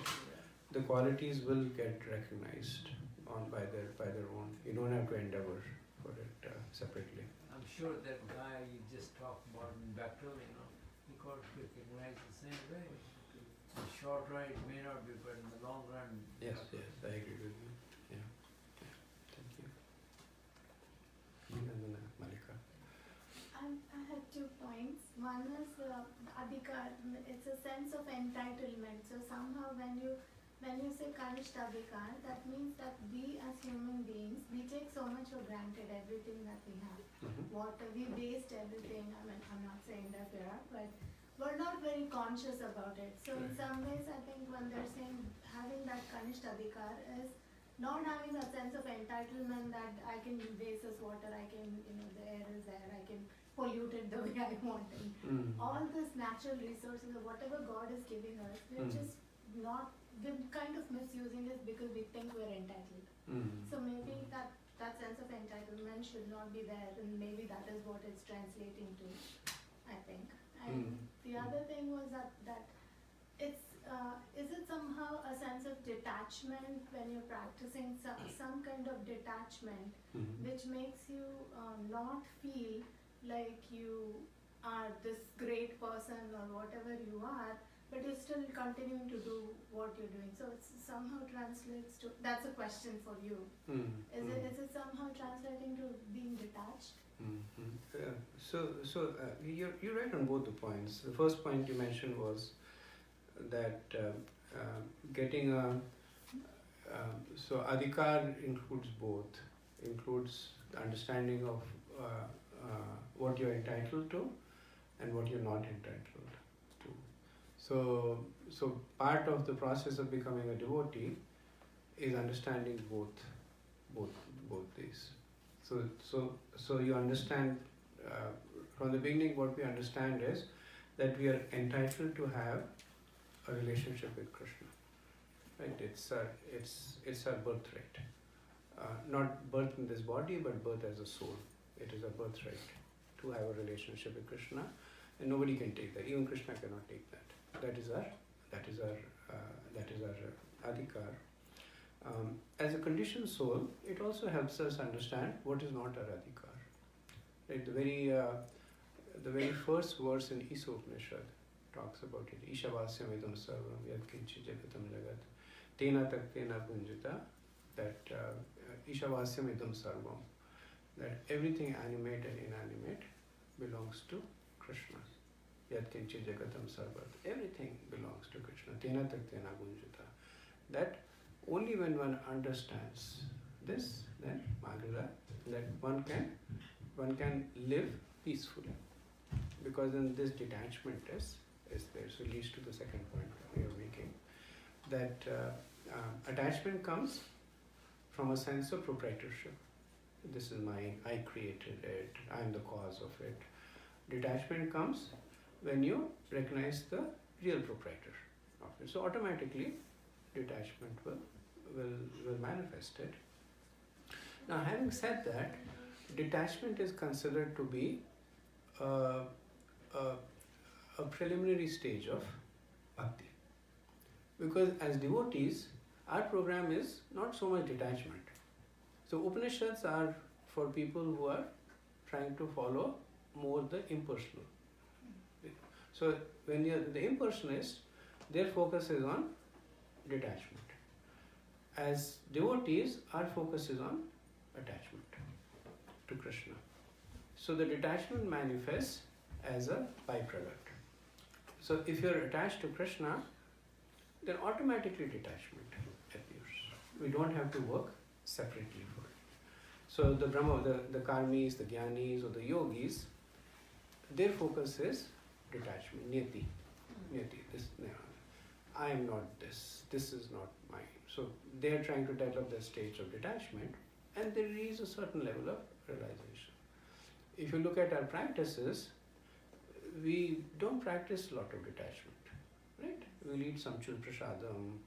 S1: the qualities will get recognized by their own. You don't have to endeavor for it separately.
S3: I'm sure that guy you just talked about in Bechtel, he got recognized the same way. In the short run it may not be, but in the long run.
S1: Yes, I agree with you. Yeah. Thank you. And then Malika.
S8: I had 2 points. One is adhikar. It's a sense of entitlement. So somehow when you say kanishta adhikar, that means that we as human beings, we take so much for granted everything that we have. Water, we waste everything. I mean, I'm not saying that we are, but we're not very conscious about it. So in some ways, I think when they're saying having that kanishta adhikar is not having a sense of entitlement that I can waste this water, I can, the air is there, I can pollute it the way I want it. All this natural resources or whatever God is giving us, we're kind of misusing it because we think we're entitled. So maybe that sense of entitlement should not be there, and maybe that is what it's translating to, I think. And the other thing was that it's, is it somehow a sense of detachment when you're practicing some kind of detachment which makes you not feel like you are this great person or whatever you are, but you're still continuing to do what you're doing. So it somehow translates to, that's a question for you. Is it somehow translating to being detached?
S1: So you're right on both the points. The first point you mentioned was that getting a so adhikar includes both, includes the understanding of what you're entitled to and what you're not entitled to. So part of the process of becoming a devotee is understanding both these. So you understand from the beginning. What we understand is that we are entitled to have a relationship with Krishna, right? It's our birthright, not birth in this body, but birth as a soul. It is a birthright to have a relationship with Krishna, and nobody can take that. Even Krishna cannot take that. That is our adhikar. As a conditioned soul, it also helps us understand what is not our adhikar. Right? The very first verse in Isa Upanishad talks about it. Ishavasya idam sarvam yad kinchi jagatam jagat tena taktena punjita. That Ishavasya idam sarvam. That everything animate and inanimate belongs to Krishna. Yad kinchi jagatam sarvat. Everything belongs to Krishna. Tena taktena punjita. That only when one understands this, then Madhura, that one can live peacefully, because then this detachment is there. So it leads to the second point we are making, that attachment comes from a sense of proprietorship. This is mine, I created it, I am the cause of it. Detachment comes when you recognize the real proprietor of it. So automatically detachment will manifest it. Now, having said that, detachment is considered to be a preliminary stage of bhakti. Because as devotees, our program is not so much detachment. So Upanishads are for people who are trying to follow more the impersonal. So when you're the impersonalist, their focus is on detachment. As devotees, our focus is on attachment to Krishna. So the detachment manifests as a byproduct. So if you're attached to Krishna, then automatically detachment appears. We don't have to work separately for it. So the Brahma, the Karmis, the Jnanis or the Yogis, their focus is detachment, niyati. This, I am not this is not mine. So they are trying to develop the stage of detachment, and there is a certain level of realization. If you look at our practices, we don't practice a lot of detachment, right? We'll eat some chul prasadam,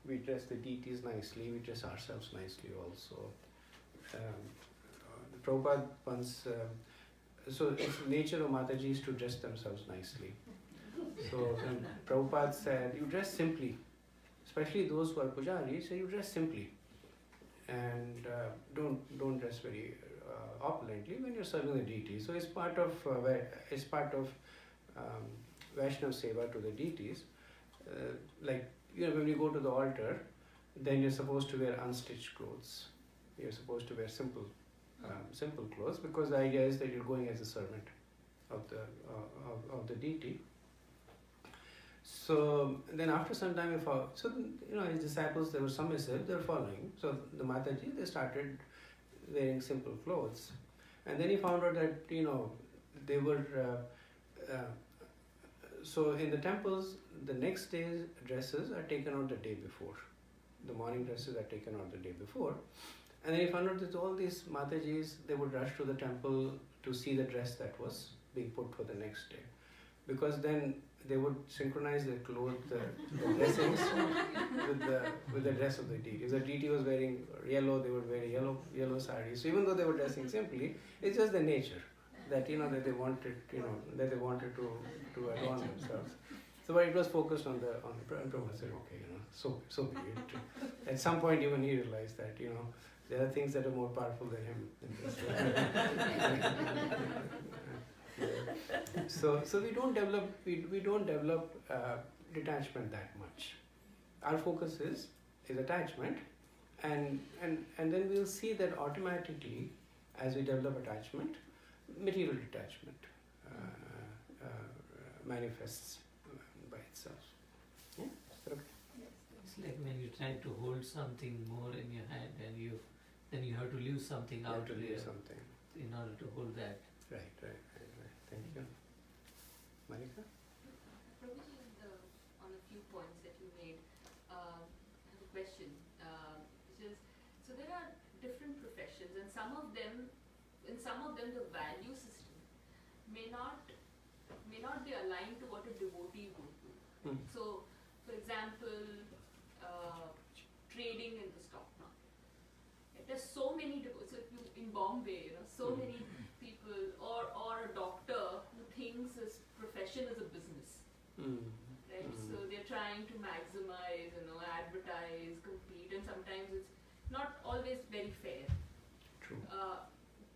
S1: we dress the deities nicely, we dress ourselves nicely also. Prabhupada once, so it's the nature of Matajis to dress themselves nicely. So when Prabhupada said, you dress simply, especially those who are pujaris, say you dress simply, and don't dress very opulently when you're serving the deity. So it's part of Vaishnav seva to the deities. Like when you go to the altar, then you're supposed to wear unstitched clothes. You're supposed to wear simple clothes, because the idea is that you're going as a servant of the deity. So then after some time, his disciples, they were submissive, they were following. So the Mataji, they started wearing simple clothes. And then he found out that, they were, so in the temples, the next day's dresses are taken out the day before. The morning dresses are taken out the day before. And then he found out that all these Matajis, they would rush to the temple to see the dress that was being put for the next day. Because then they would synchronize their clothes, the dressings with the dress of the deity. If the deity was wearing yellow, they would wear yellow sari. So even though they were dressing simply, it's just the nature that that they wanted to adorn themselves. So but it was focused on the Prabhupada said, okay, so be it. At some point even he realized that, there are things that are more powerful than him in this. So we don't develop detachment that much. Our focus is attachment, and then we'll see that automatically as we develop attachment, material detachment manifests by itself. Yeah? Okay.
S3: It's like when you try to hold something more in your hand, and then you have to leave something out
S1: to leave
S3: there
S1: something.
S3: in order to hold that.
S1: Right. Thank you. Malika?
S9: Prabhuji, on a few points that you made, I have a question, which is, so there are different professions, and some of them the value system may not be aligned to what a devotee would do.
S1: Mm.
S9: So, for example, trading in the stock market. There's so many so if you in Bombay, so many people, or a doctor who thinks his profession is a business. Right? So they're trying to maximize, advertise, compete, and sometimes it's not always very fair.
S1: True.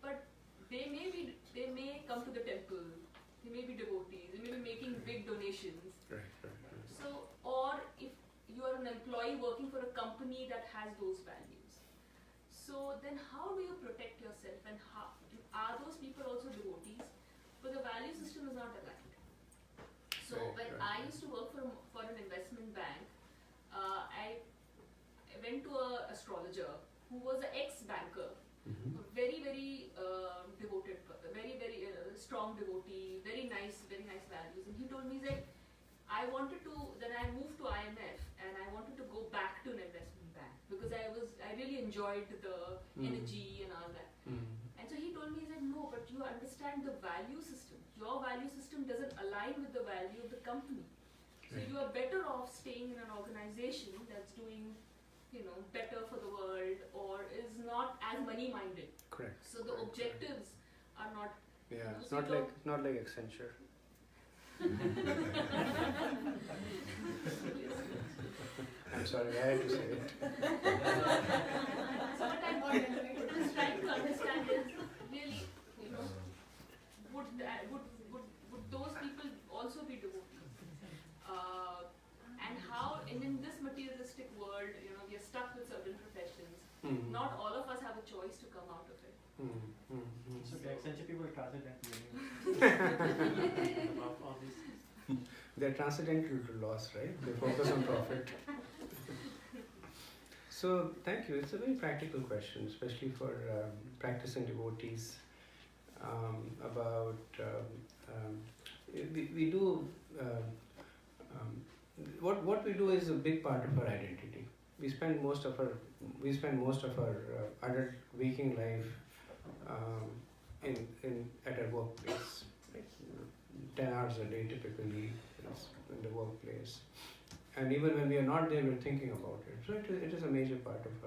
S9: But they may come to the temple, they may be devotees, they may be making big donations.
S1: Right.
S9: So, or if you are an employee working for a company that has those values, so then how do you protect yourself, and how are those people also devotees? But the value system is not aligned. So when I used to work for an investment bank, I went to an astrologer who was an ex-banker, a very, very devoted, very, very strong devotee, very nice values. And he told me, then I moved to IMF, and I wanted to go back to an investment bank because I really enjoyed the energy and all that. And so he told me, no, but you understand the value system. Your value system doesn't align with the value of the company. So you are better off staying in an organization that's doing, better for the world, or is not as money-minded.
S1: Correct.
S9: So the objectives are not.
S1: Yeah, it's
S9: so
S1: not like Accenture. I'm sorry, I had to say it.
S9: So what I'm just trying to understand is really, would those people also be devotees? And in this materialistic world, we are stuck with certain professions. Not all of us have a choice to come out of it.
S10: So the Accenture people are transcendental above all this.
S1: They're transcendental to loss, right? They focus on profit. So, thank you. It's a very practical question, especially for practicing devotees. We do what we do is a big part of our identity. We spend most of our adult waking life at our workplace. Right? 10 hours a day typically in the workplace, and even when we are not there, we're thinking about it. So it is a major part of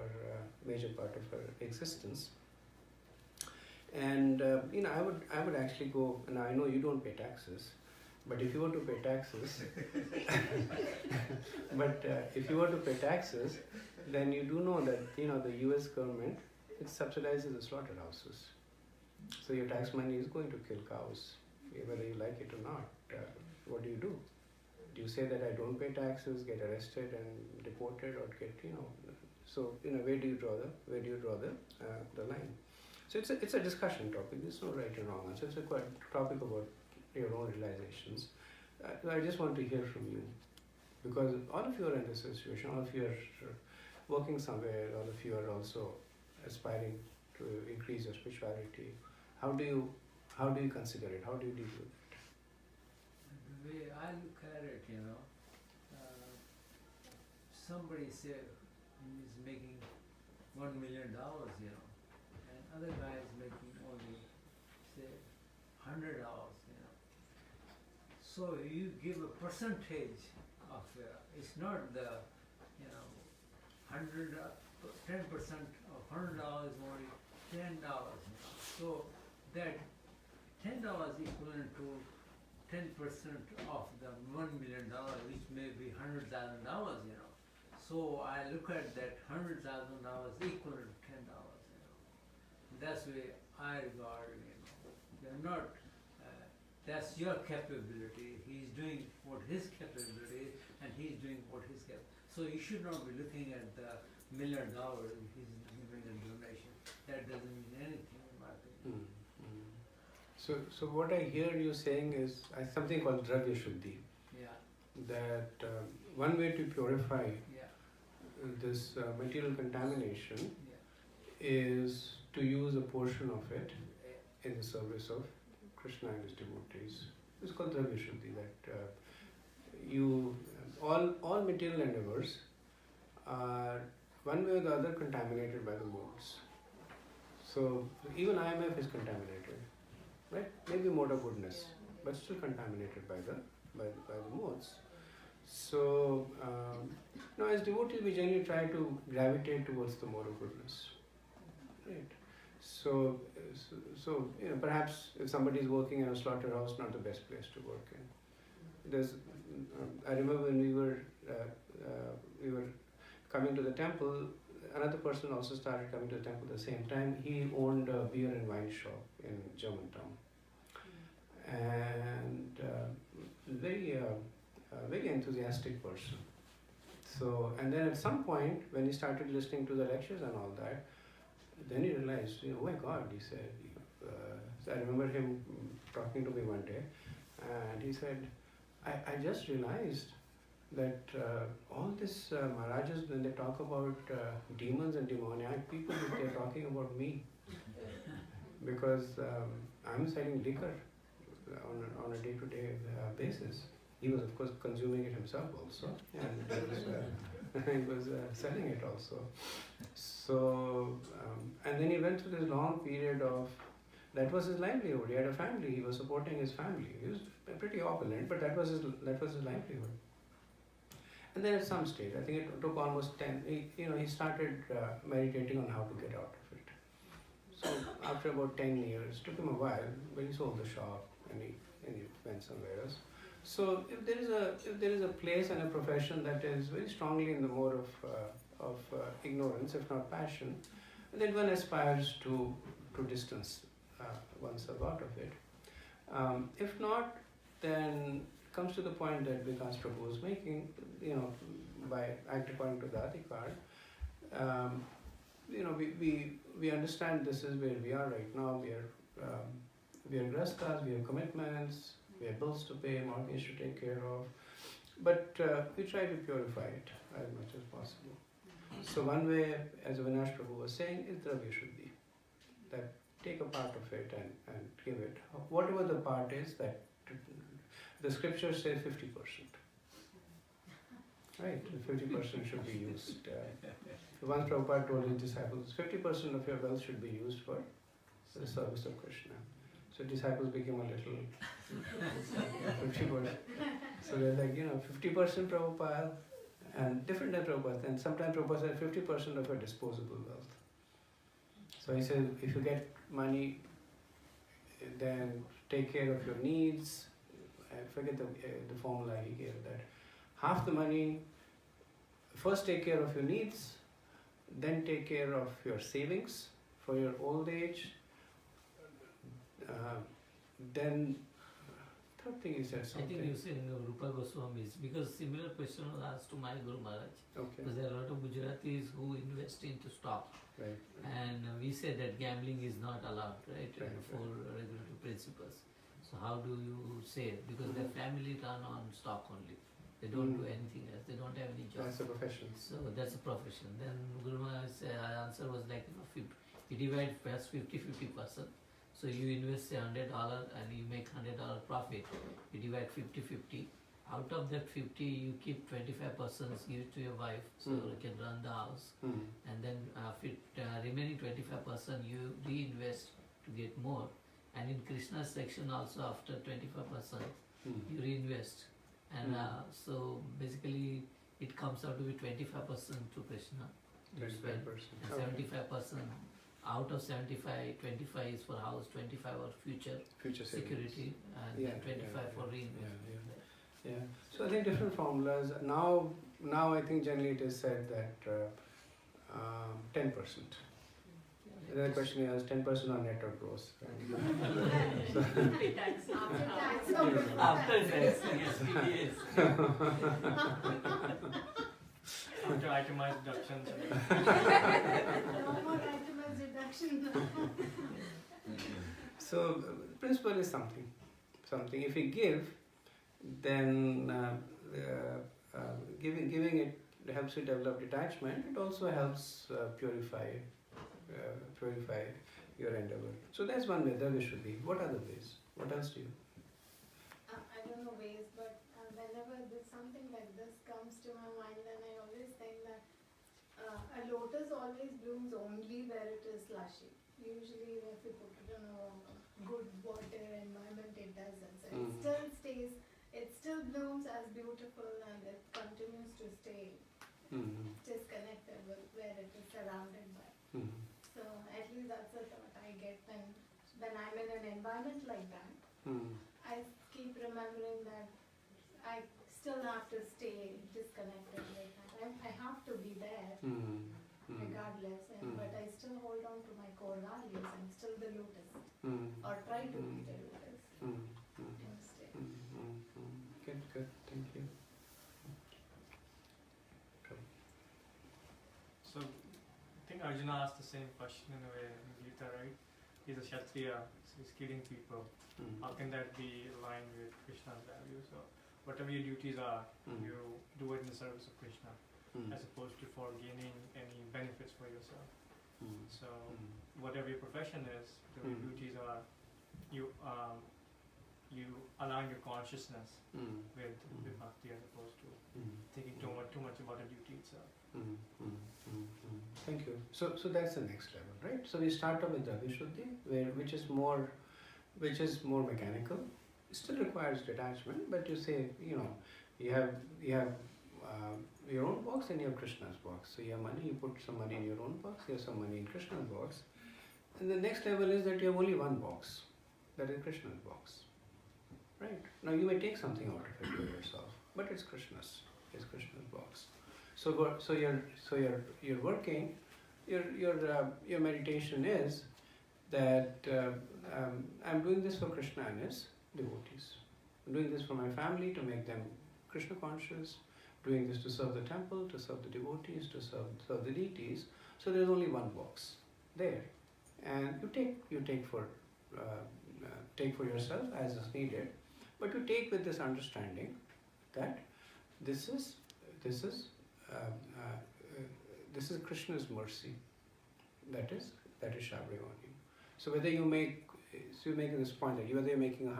S1: our existence. And I would actually go, and I know you don't pay taxes, But if you were to pay taxes, if you were to pay taxes, then you do know that the U.S. government, it subsidizes the slaughterhouses. So your tax money is going to kill cows, whether you like it or not. What do? Do you say that I don't pay taxes, get arrested and deported, or get So where do you draw the line? So it's a discussion topic. There's no right and wrong answer. It's a topic about your own realizations. I just want to hear from you, because all of you are in this situation. All of you are working somewhere. All of you are also aspiring to increase your spirituality. How do you consider it? How do you deal with it?
S3: The way I look at it, somebody say he's making $1 million, and other guy is making only say $100, So you give a percentage of it's not the 10% of $100 is only $10. So that $10 equivalent to 10% of the $1 million, which may be $100,000. So I look at that $100,000 equivalent to $10. That's the way I regard. They're not. That's your capability. He's doing what his capability is, and he's doing what his cap. So you should not be looking at the $1 million he's giving a donation. That doesn't mean anything in my opinion.
S1: So what I hear you saying is something called Dravya Shuddhi.
S3: Yeah.
S1: That one way to purify this material contamination is to use a portion of it in the service of Krishna and his devotees. It's called Dravya Shuddhi, that all material endeavors are one way or the other contaminated by the modes. So even IMF is contaminated, right? Maybe mode of goodness, but still contaminated by the modes. So as devotees, we generally try to gravitate towards the mode of goodness, right? So perhaps if somebody is working in a slaughterhouse, not the best place to work in. I remember when we were coming to the temple, another person also started coming to the temple at the same time. He owned a beer and wine shop in Germantown, and very enthusiastic person. So, and then at some point, when he started listening to the lectures and all that, then he realized, oh my God, he said. So I remember him talking to me one day, and he said, I just realized that all this Maharajas, when they talk about demons and demoniac people, they're talking about me. Because I'm selling liquor on a day-to-day basis. He was, of course, consuming it himself also, and he was selling it also. So, and then he went through this long period of, that was his livelihood. He had a family. He was supporting his family. He was pretty opulent, but that was his livelihood. And then at some stage, I think it took almost 10. He started meditating on how to get out of it. So after about 10 years, took him a while, but he sold the shop and he went somewhere else. So if there is a place and a profession that is very strongly in the mode of ignorance, if not passion, then one aspires to distance oneself out of it. If not, then comes to the point that Vikas Prabhu was making, by act according to the Adhikar, we understand this is where we are right now. We are grastas, we have commitments, we have bills to pay, mortgage to take care of, but we try to purify it as much as possible. So one way, as Avinash Prabhu was saying, is Dravya Shuddhi, that take a part of it and give it. Whatever the part is, that the scriptures say 50%. Right, 50% should be used. Once Prabhupada told his disciples, 50% of your wealth should be used for the service of Krishna. So disciples became a little 50%. So they're like, 50% Prabhupada, and different than Prabhupada. And sometimes Prabhupada said 50% of your disposable wealth. So he said, if you get money, then take care of your needs, I forget the formula he gave, that half the money, first take care of your needs, then take care of your savings for your old age, then third thing he said
S3: I
S1: something.
S3: think you said Rupa Goswami's, because similar question was asked to my Guru Maharaj.
S1: Okay.
S3: Because there are a lot of Gujaratis who invest into stock.
S1: Right.
S3: And we say that gambling is not allowed, right?
S1: Right,
S3: For regulatory principles. So how do you say? Because their family run on stock only. They don't do anything else. They don't have any job.
S1: That's a profession.
S3: So that's a profession. Then Guru Maharaj's answer was like, you divide first 50-50%. So you invest $100 and you make $100 profit. You divide 50-50. Out of that 50, you keep 25% give to your wife, so you can run the house. And then remaining 25% you reinvest to get more. And in Krishna's section also, after 25%, you reinvest. And so basically it comes out to be 25% to Krishna.
S1: 25%.
S3: And 75%, out of 75, 25 is for house, 25 for future security, and then 25 for reinvestment.
S1: Yeah. So I think different formulas. Now I think generally it is said that 10%. The other question is 10% on net or gross.
S9: Pre-tax.
S3: After tax, yes.
S10: After itemized deductions.
S8: No more itemized deduction.
S1: So principle is something. If you give, then giving it helps you develop detachment. It also helps purify your endeavor. So that's one way that we should be. What other ways? What else do you?
S8: I don't know ways, but whenever something like this comes to my mind, then I always think that a lotus always blooms only where it is lushy. Usually if you put it in a good water environment, it doesn't. So it still stays, it still blooms as beautiful, and it continues to stay disconnected with where it is surrounded by. So at least that's the thought I get when I'm in an environment like that. I keep remembering that I still have to stay disconnected with that. I have to be there regardless, but I still hold on to my core values. I'm still the lotus, or try to be the lotus instead.
S1: Good. Thank you.
S10: So, I think Arjuna asked the same question in a way in Gita, right? He's a Kshatriya, so he's killing people. How can that be aligned with Krishna's values? So, whatever your duties are, you do it in the service of Krishna, as opposed to for gaining any benefits for yourself. So, whatever your profession is, whatever your duties are, you align your consciousness with bhakti, as opposed to thinking too much about the duty itself.
S1: Thank you. So that's the next level, right? So we start off with Dravishuddhi, which is more mechanical. It still requires detachment, but you say, you have your own box and you have Krishna's box. So you have money, you put some money in your own box, you have some money in Krishna's box. And the next level is that you have only one box, that is Krishna's box. Right? Now you may take something out of it for yourself, but it's Krishna's box. So you're working. Your meditation is that I'm doing this for Krishna and his devotees. I'm doing this for my family to make them Krishna conscious. Doing this to serve the temple, to serve the devotees, to serve the deities. So there's only one box there, and you take for yourself as is needed, but you take with this understanding that this is Krishna's mercy. That is showering on you. So whether you're making this point that whether you're making $100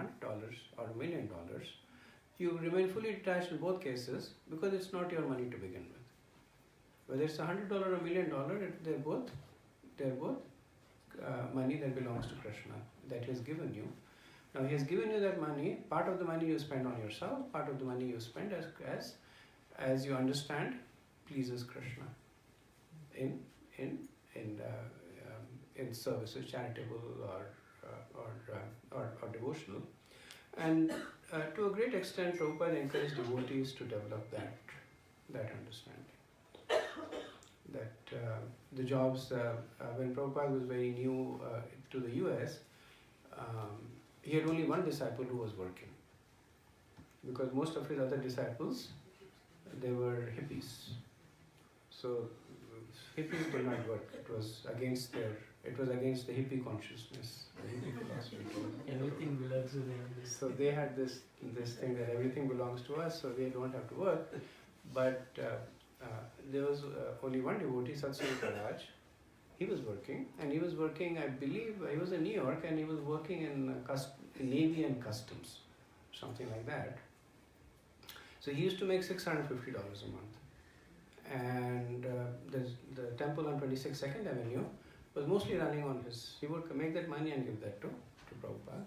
S1: or $1 million, you remain fully detached in both cases because it's not your money to begin with. Whether it's $100 or $1 million, they're both money that belongs to Krishna that He has given you. Now He has given you that money. Part of the money you spend on yourself. Part of the money you spend as you understand pleases Krishna in services, charitable or devotional. And to a great extent, Prabhupada encouraged devotees to develop that understanding. That the jobs, when Prabhupada was very new to the US, he had only one disciple who was working. Because most of his other disciples, they were hippies. So hippies did not work. It was against the hippie consciousness, the hippie philosophy.
S3: Everything belongs to them.
S1: So they had this thing that everything belongs to us, so they don't have to work. But there was only one devotee, Satsuri Maharaj. He was working, and he was working, I believe, he was in New York, and he was working in Navy and Customs, something like that. So he used to make $650 a month. And the temple on 26th 2nd Avenue was mostly running on he would make that money and give that to Prabhupada.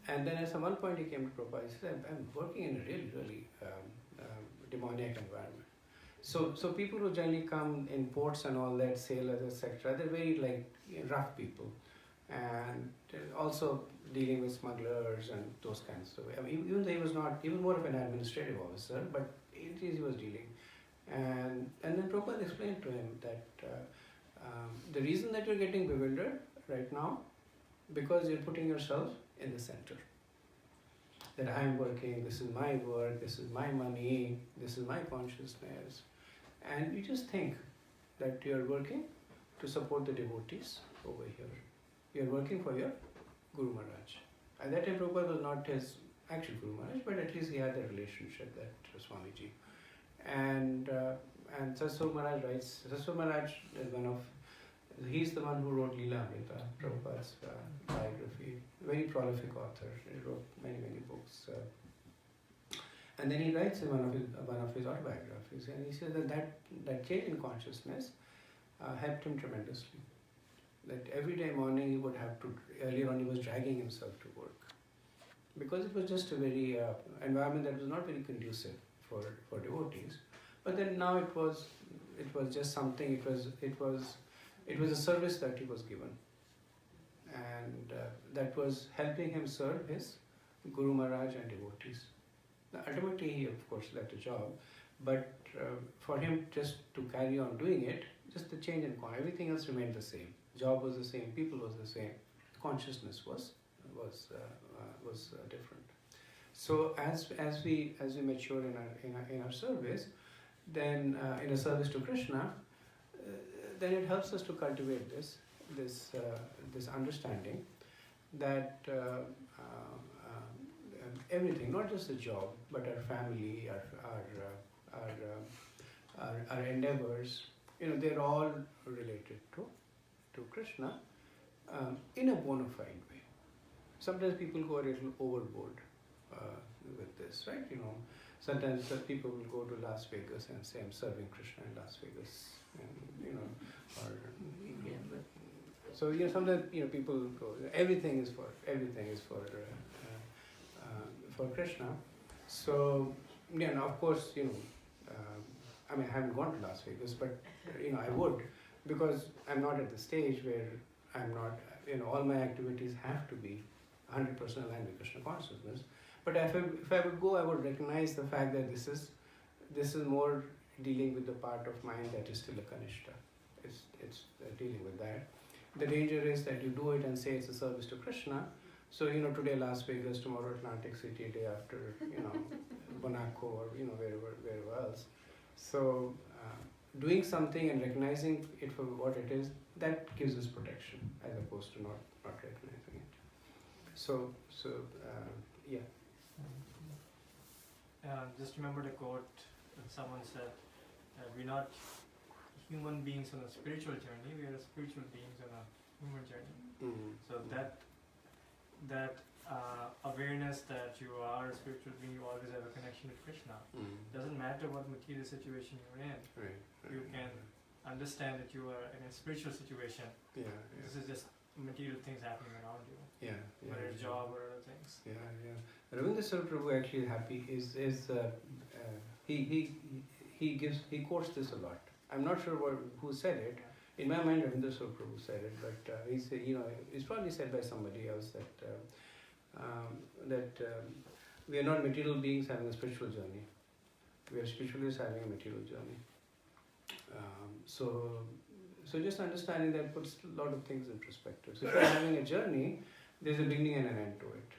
S1: And then at some one point he came to Prabhupada, he said, I'm working in a really, really demoniac environment. So people who generally come in ports and all that, sailors, etc., they're very rough people. And also dealing with smugglers and those kinds of. I mean, even though he was more of an administrative officer, but he was dealing. And then Prabhupada explained to him that the reason that you're getting bewildered right now, because you're putting yourself in the center. That I'm working, this is my work, this is my money, this is my consciousness. And you just think that you're working to support the devotees over here. You're working for your Guru Maharaj. At that time, Prabhupada was not his actual Guru Maharaj, but at least he had a relationship, that Swamiji. And Satsuri Maharaj writes, Satsuri Maharaj is he's the one who wrote Leela Amrita, Prabhupada's biography. Very prolific author. He wrote many books. And then he writes in one of his autobiographies, and he says that change in consciousness helped him tremendously. That every day morning he would have to, earlier on he was dragging himself to work. Because it was just a very environment that was not very conducive for devotees. But then now it was just something, it was a service that he was given. And that was helping him serve his Guru Maharaj and devotees. Now, ultimately he of course left the job, but for him just to carry on doing it, just the change in everything else remained the same. Job was the same, people was the same, consciousness was different. So as we mature in our service, then in a service to Krishna, then it helps us to cultivate this understanding that everything, not just the job, but our family, our endeavors, they're all related to Krishna in a bona fide way. Sometimes people go a little overboard with this, right? Sometimes people will go to Las Vegas and say, I'm serving Krishna in Las Vegas, and, so sometimes people go, everything is for Krishna. So now of course I mean, I haven't gone to Las Vegas, but I would, because I'm not at the stage where I'm not, all my activities have to be 100% aligned with Krishna consciousness. But if I would go, I would recognize the fact that this is more dealing with the part of mind that is still a Kanishta. It's dealing with that. The danger is that you do it and say it's a service to Krishna. So today Las Vegas, tomorrow Atlantic City, day after Monaco or wherever else. So doing something and recognizing it for what it is, that gives us protection as opposed to not recognizing it. So yeah.
S10: Just remember the quote that someone said, we're not human beings on a spiritual journey, we are spiritual beings on a human journey.
S1: Mm-hmm.
S10: So that awareness that you are a spiritual being, you always have a connection with Krishna.
S1: Mm-hmm.
S10: Doesn't matter what material situation you're in.
S1: Right.
S10: You can understand that you are in a spiritual situation.
S1: Yeah.
S10: This is just material things happening around you.
S1: Yeah.
S10: Whether it's job or other things.
S1: Yeah. Ravindra Prabhu actually happy is he quotes this a lot. I'm not sure who said it. In my mind, Ravindra Prabhu said it, but he said, it's probably said by somebody else that that we are not material beings having a spiritual journey. We are spiritualists having a material journey. So just understanding that puts a lot of things in perspective. So if you're having a journey, there's a beginning and an end to it,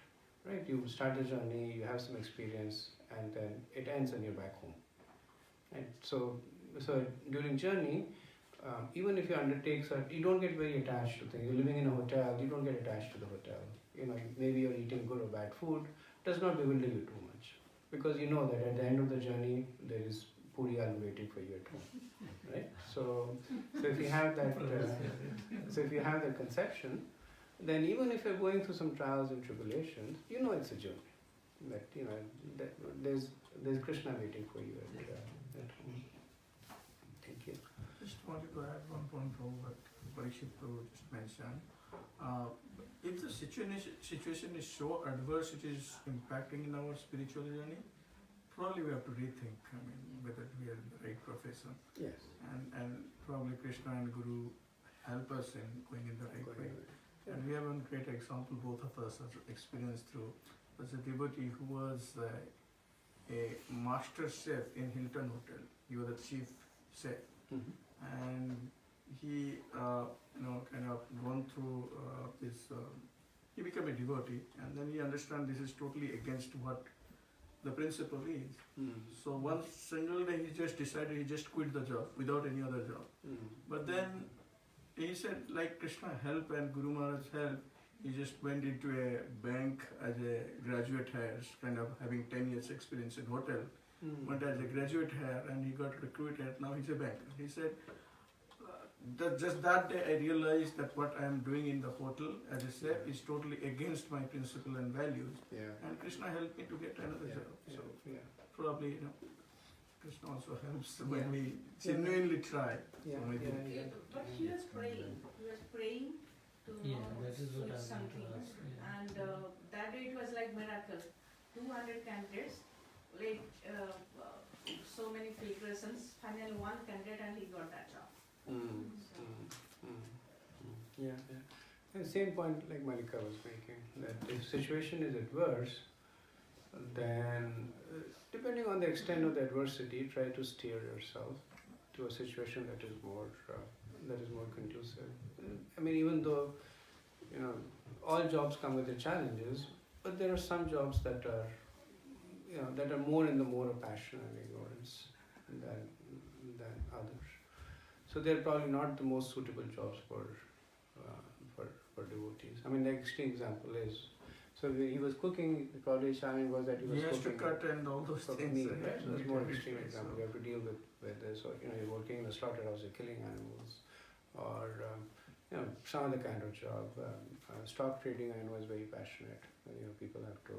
S1: right? You start the journey, you have some experience, and then it ends and you're back home. Right? So during journey, even if you undertake, you don't get very attached to things. You're living in a hotel, you don't get attached to the hotel. You know, maybe you're eating good or bad food, does not bewilder you too much, because you know that at the end of the journey there is puri aloo waiting for you at home, right? So if you have that, conception, then even if you're going through some trials and tribulations, you know it's a journey. That that there's Krishna waiting for you at home. Thank you.
S4: Just wanted to add one point to what Parikshit Prabhu just mentioned. If the situation is so adverse, it is impacting in our spiritual journey, probably we have to rethink, whether we are in the right profession.
S1: Yes.
S4: And probably Krishna and Guru help us in going in the right way.
S1: Yeah.
S4: And we have one great example, both of us have experienced through. Was a devotee who was a master chef in Hilton Hotel. He was the chief chef.
S1: Mm-hmm.
S4: And he kind of gone through this, he became a devotee, and then he understand this is totally against what the principle is.
S1: Mm-hmm.
S4: So one single day he just decided he just quit the job without any other job.
S1: Mm-hmm.
S4: But then he said, like Krishna help and Guru Maharaj help, he just went into a bank as a graduate hire, kind of having 10 years experience in hotel. Went as a graduate here and he got recruited. Now he's a banker. He said, just that day I realized that what I am doing in the hotel as a chef is totally against my principle and values.
S1: Yeah.
S4: And Krishna helped me to get another job. So probably Krishna also helps when we genuinely try.
S1: Yeah.
S4: So I think-
S5: But he was praying. He was praying to
S3: that is what
S5: switch
S3: I want to
S5: something.
S3: ask. Yeah.
S5: And that day it was like miracle. 200 candidates, like so many filtrations. Finally, one candidate and he got that job.
S1: Yeah. And same point like Malika was making, that if situation is adverse, then depending on the extent of the adversity, try to steer yourself to a situation that is more conducive. Even though all jobs come with their challenges, but there are some jobs that are more in the mode of passion and ignorance than others. So they're probably not the most suitable jobs for devotees. The extreme example is, so he was cooking. Probably challenge was that he was
S4: He has to
S1: cooking.
S4: cut and all those
S1: Cooking
S4: things.
S1: meat, right? So that's more extreme
S4: So-
S1: example. You have to deal with this, or you're working in a slaughterhouse, you're killing animals, or some other kind of job. Stock trading, I know, is very passionate. People have to.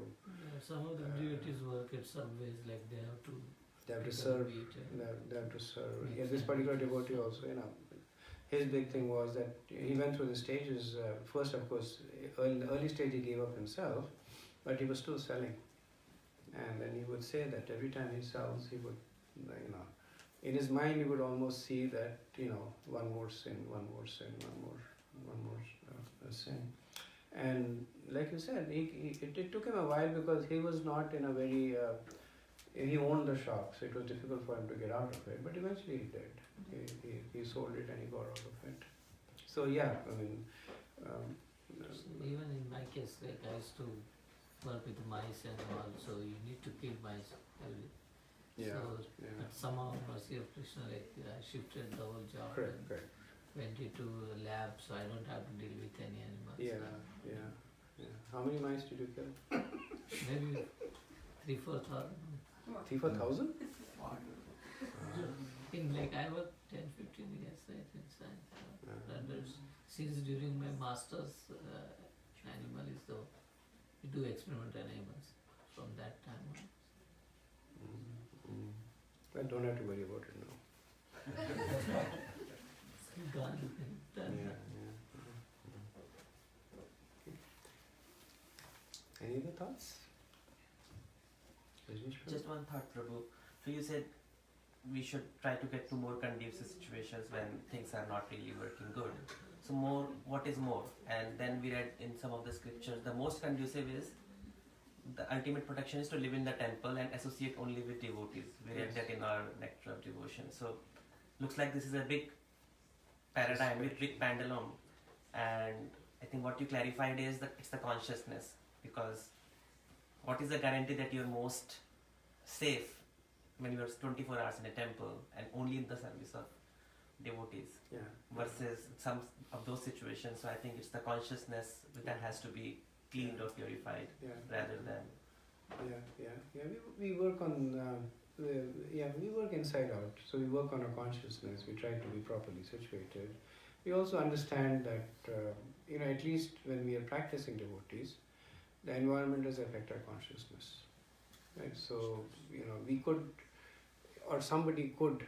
S3: Some of the devotees work at subways, like they have to.
S1: They have to
S3: pick up
S1: serve.
S3: meat and-
S1: They have to serve. Yeah, this particular devotee also, his big thing was that he went through the stages. First, of course, early stage he gave up himself, but he was still selling. And then he would say that every time he sells, he would, in his mind, he would almost see that, one more sin, one more sin. And like you said, it took him a while because he was not in a very, he owned the shop, so it was difficult for him to get out of it. But eventually he did. He sold it and he got out of it. So yeah,
S3: Even in my case, like I used to work with mice and all, so you need to kill mice every. So, but somehow mercy of Krishna, like I shifted the whole job and
S1: Correct.
S3: went into a lab, so I don't have to deal with any animals.
S1: Yeah. How many mice did you kill?
S3: Maybe 3,000-4,000.
S1: 3,000?
S3: In like I worked 10-15 years in science. And since during my master's, animal is the we do experimental animals from that time on.
S1: I don't have to worry about it now.
S3: Gone. Done.
S1: Any other thoughts?
S6: Just one thought, Prabhu. So you said we should try to get to more conducive situations when things are not really working good. So more, what is more? And then we read in some of the scriptures, the most conducive is the ultimate protection is to live in the temple and associate only with devotees. We read
S1: Yes.
S6: that in our Nectar of Devotion. So, looks like this is a big paradigm with big pendulum, and I think what you clarified is that it's the consciousness, because what is the guarantee that you're most safe when you're 24 hours in a temple and only in the service of devotees
S1: Yeah.
S6: versus some of those situations? So I think it's the consciousness that has to be cleaned or purified
S1: Yeah.
S6: rather than
S1: Yeah. We work on we work inside out. So we work on our consciousness. We try to be properly situated. We also understand that at least when we are practicing devotees, the environment does affect our consciousness, right? So we could, or somebody could,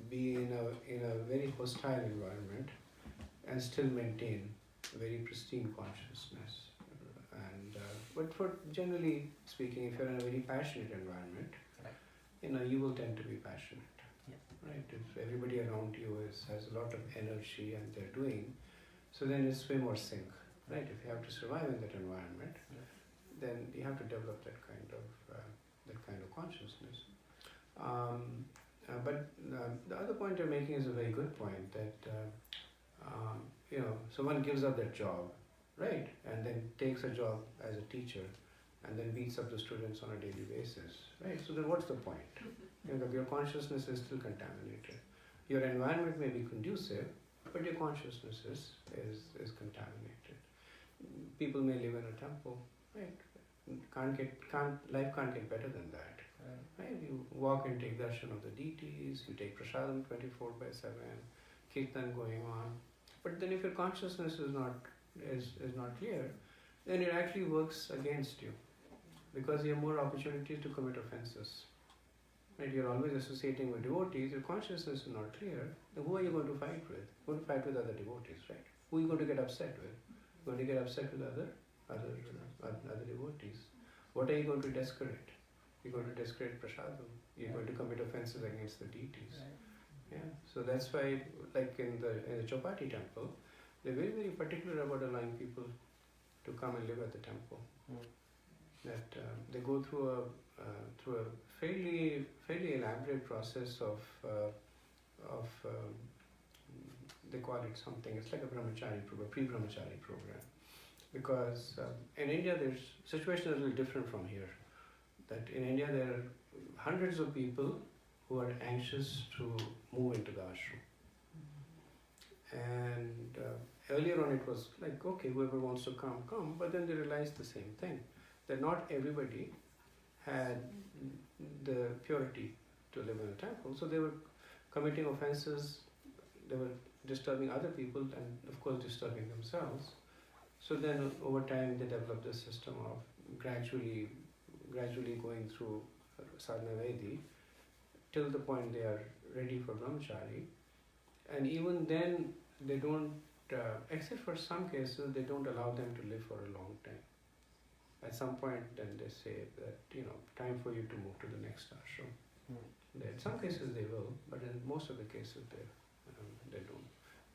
S1: be in a very hostile environment and still maintain very pristine consciousness. And but for generally speaking, if you're in a very passionate environment,
S6: Right.
S1: You will tend to be passionate.
S6: Yeah.
S1: Right? If everybody around you has a lot of energy and they're doing, so then it's swim or sink. Right? If you have to survive in that environment, then you have to develop that kind of consciousness. But the other point you're making is a very good point, that someone gives up their job, right, and then takes a job as a teacher, and then beats up the students on a daily basis, right? So then what's the point? Your consciousness is still contaminated. Your environment may be conducive, but your consciousness is contaminated. People may live in a temple, right? Life can't get better than that. Right? You walk and take darshan of the deities, you take prasadam 24/7, kirtan going on. But then if your consciousness is not clear, then it actually works against you, because you have more opportunities to commit offenses. Right? You're always associating with devotees, your consciousness is not clear, then who are you going to fight with? You're going to fight with other devotees, right? Who are you going to get upset with? You're going to get upset with other devotees. What are you going to discredit? You're going to discredit prasadam. You're going to commit offenses against the deities. Yeah. So that's why, like in the Chopati temple, they're very, very particular about allowing people to come and live at the temple. That they go through a fairly elaborate process of they call it something. It's like a brahmachari program, pre-brahmachari program, because in India there's situation is a little different from here. That in India there are hundreds of people who are anxious to move into the ashram. And earlier on it was like, okay, whoever wants to come, but then they realized the same thing, that not everybody had the purity to live in a temple, so they were committing offenses, they were disturbing other people and of course disturbing themselves. So then over time they developed this system of gradually going through sadhana vedi till the point they are ready for brahmachari, and even then they don't, except for some cases, they don't allow them to live for a long time. At some point then they say that time for you to move to the next ashram. In some cases they will, but in most of the cases they don't.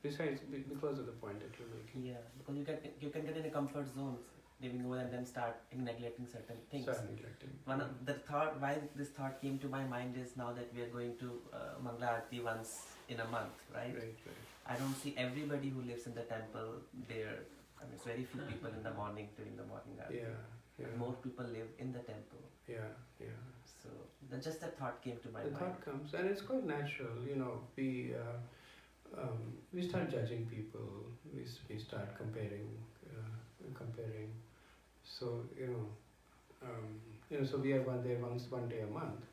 S1: Besides, because of the point that you're making.
S6: Yeah, because you can get in a comfort zone living over and then start neglecting certain things.
S1: Start neglecting.
S6: One of the thought, why this thought came to my mind is now that we are going to Mangala Aarti once in a month, right?
S1: Right.
S6: I don't see everybody who lives in the temple there. I mean, it's very few people in the morning during the morning Aarti.
S1: Yeah.
S6: More people live in the temple.
S1: Yeah.
S6: So just that thought came to my mind.
S1: The thought comes, and it's quite natural. We start judging people. We start comparing. So so we are one day a month.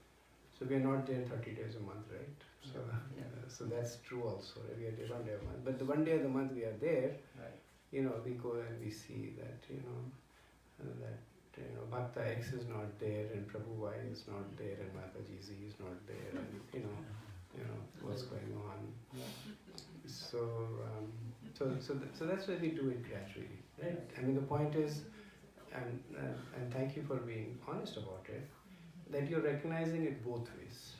S1: So we are not there 30 days a month, right? So so that's true also. We are there one day a month, but the one day of the month we are there.
S6: Right.
S1: We go and we see that Bhakta X is not there, and Prabhu Y is not there, and Mataji Z is not there, and what's going on. So that's why we do it gradually, right? I mean, the point is, and thank you for being honest about it, that you're recognizing it both ways.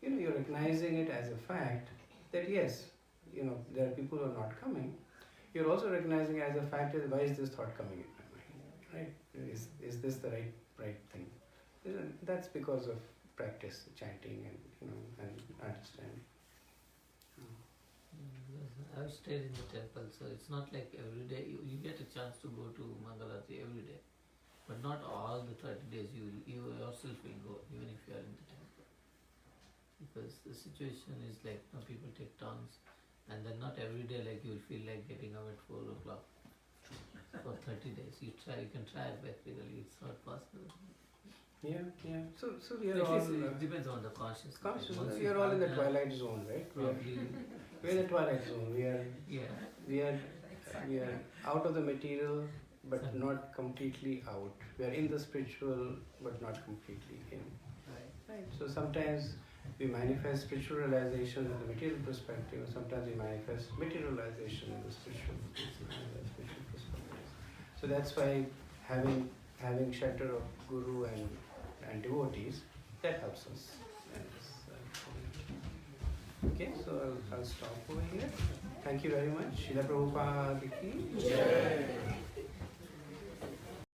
S1: You're recognizing it as a fact that yes, there are people who are not coming. You're also recognizing as a fact that why is this thought coming in my mind, right? Is this the right right thing. That's because of practice, chanting, and understanding.
S3: I've stayed in the temple, so it's not like every day you get a chance to go to Mangalarti every day, but not all the 30 days you yourself will go, even if you are in the temple, because the situation is like people take turns, and then not every day like you will feel like getting up at 4 o'clock for 30 days. You can try it practically, it's not possible.
S1: Yeah. So we are
S3: At
S1: all
S3: least it depends on the consciousness.
S1: conscious.
S3: Once
S1: We
S3: you
S1: are all in the
S3: have that,
S1: twilight zone, right?
S3: probably,
S1: We're in the twilight zone.
S3: yeah.
S1: We are out of the material, but not completely out. We are in the spiritual, but not completely in. Right. So sometimes we manifest spiritual realization in the material perspective, and sometimes we manifest materialization in the spiritual perspective. So that's why having shelter of guru and devotees, that helps us. Okay, so I'll stop over here. Thank you very much. Srila Prabhupada ki Jai.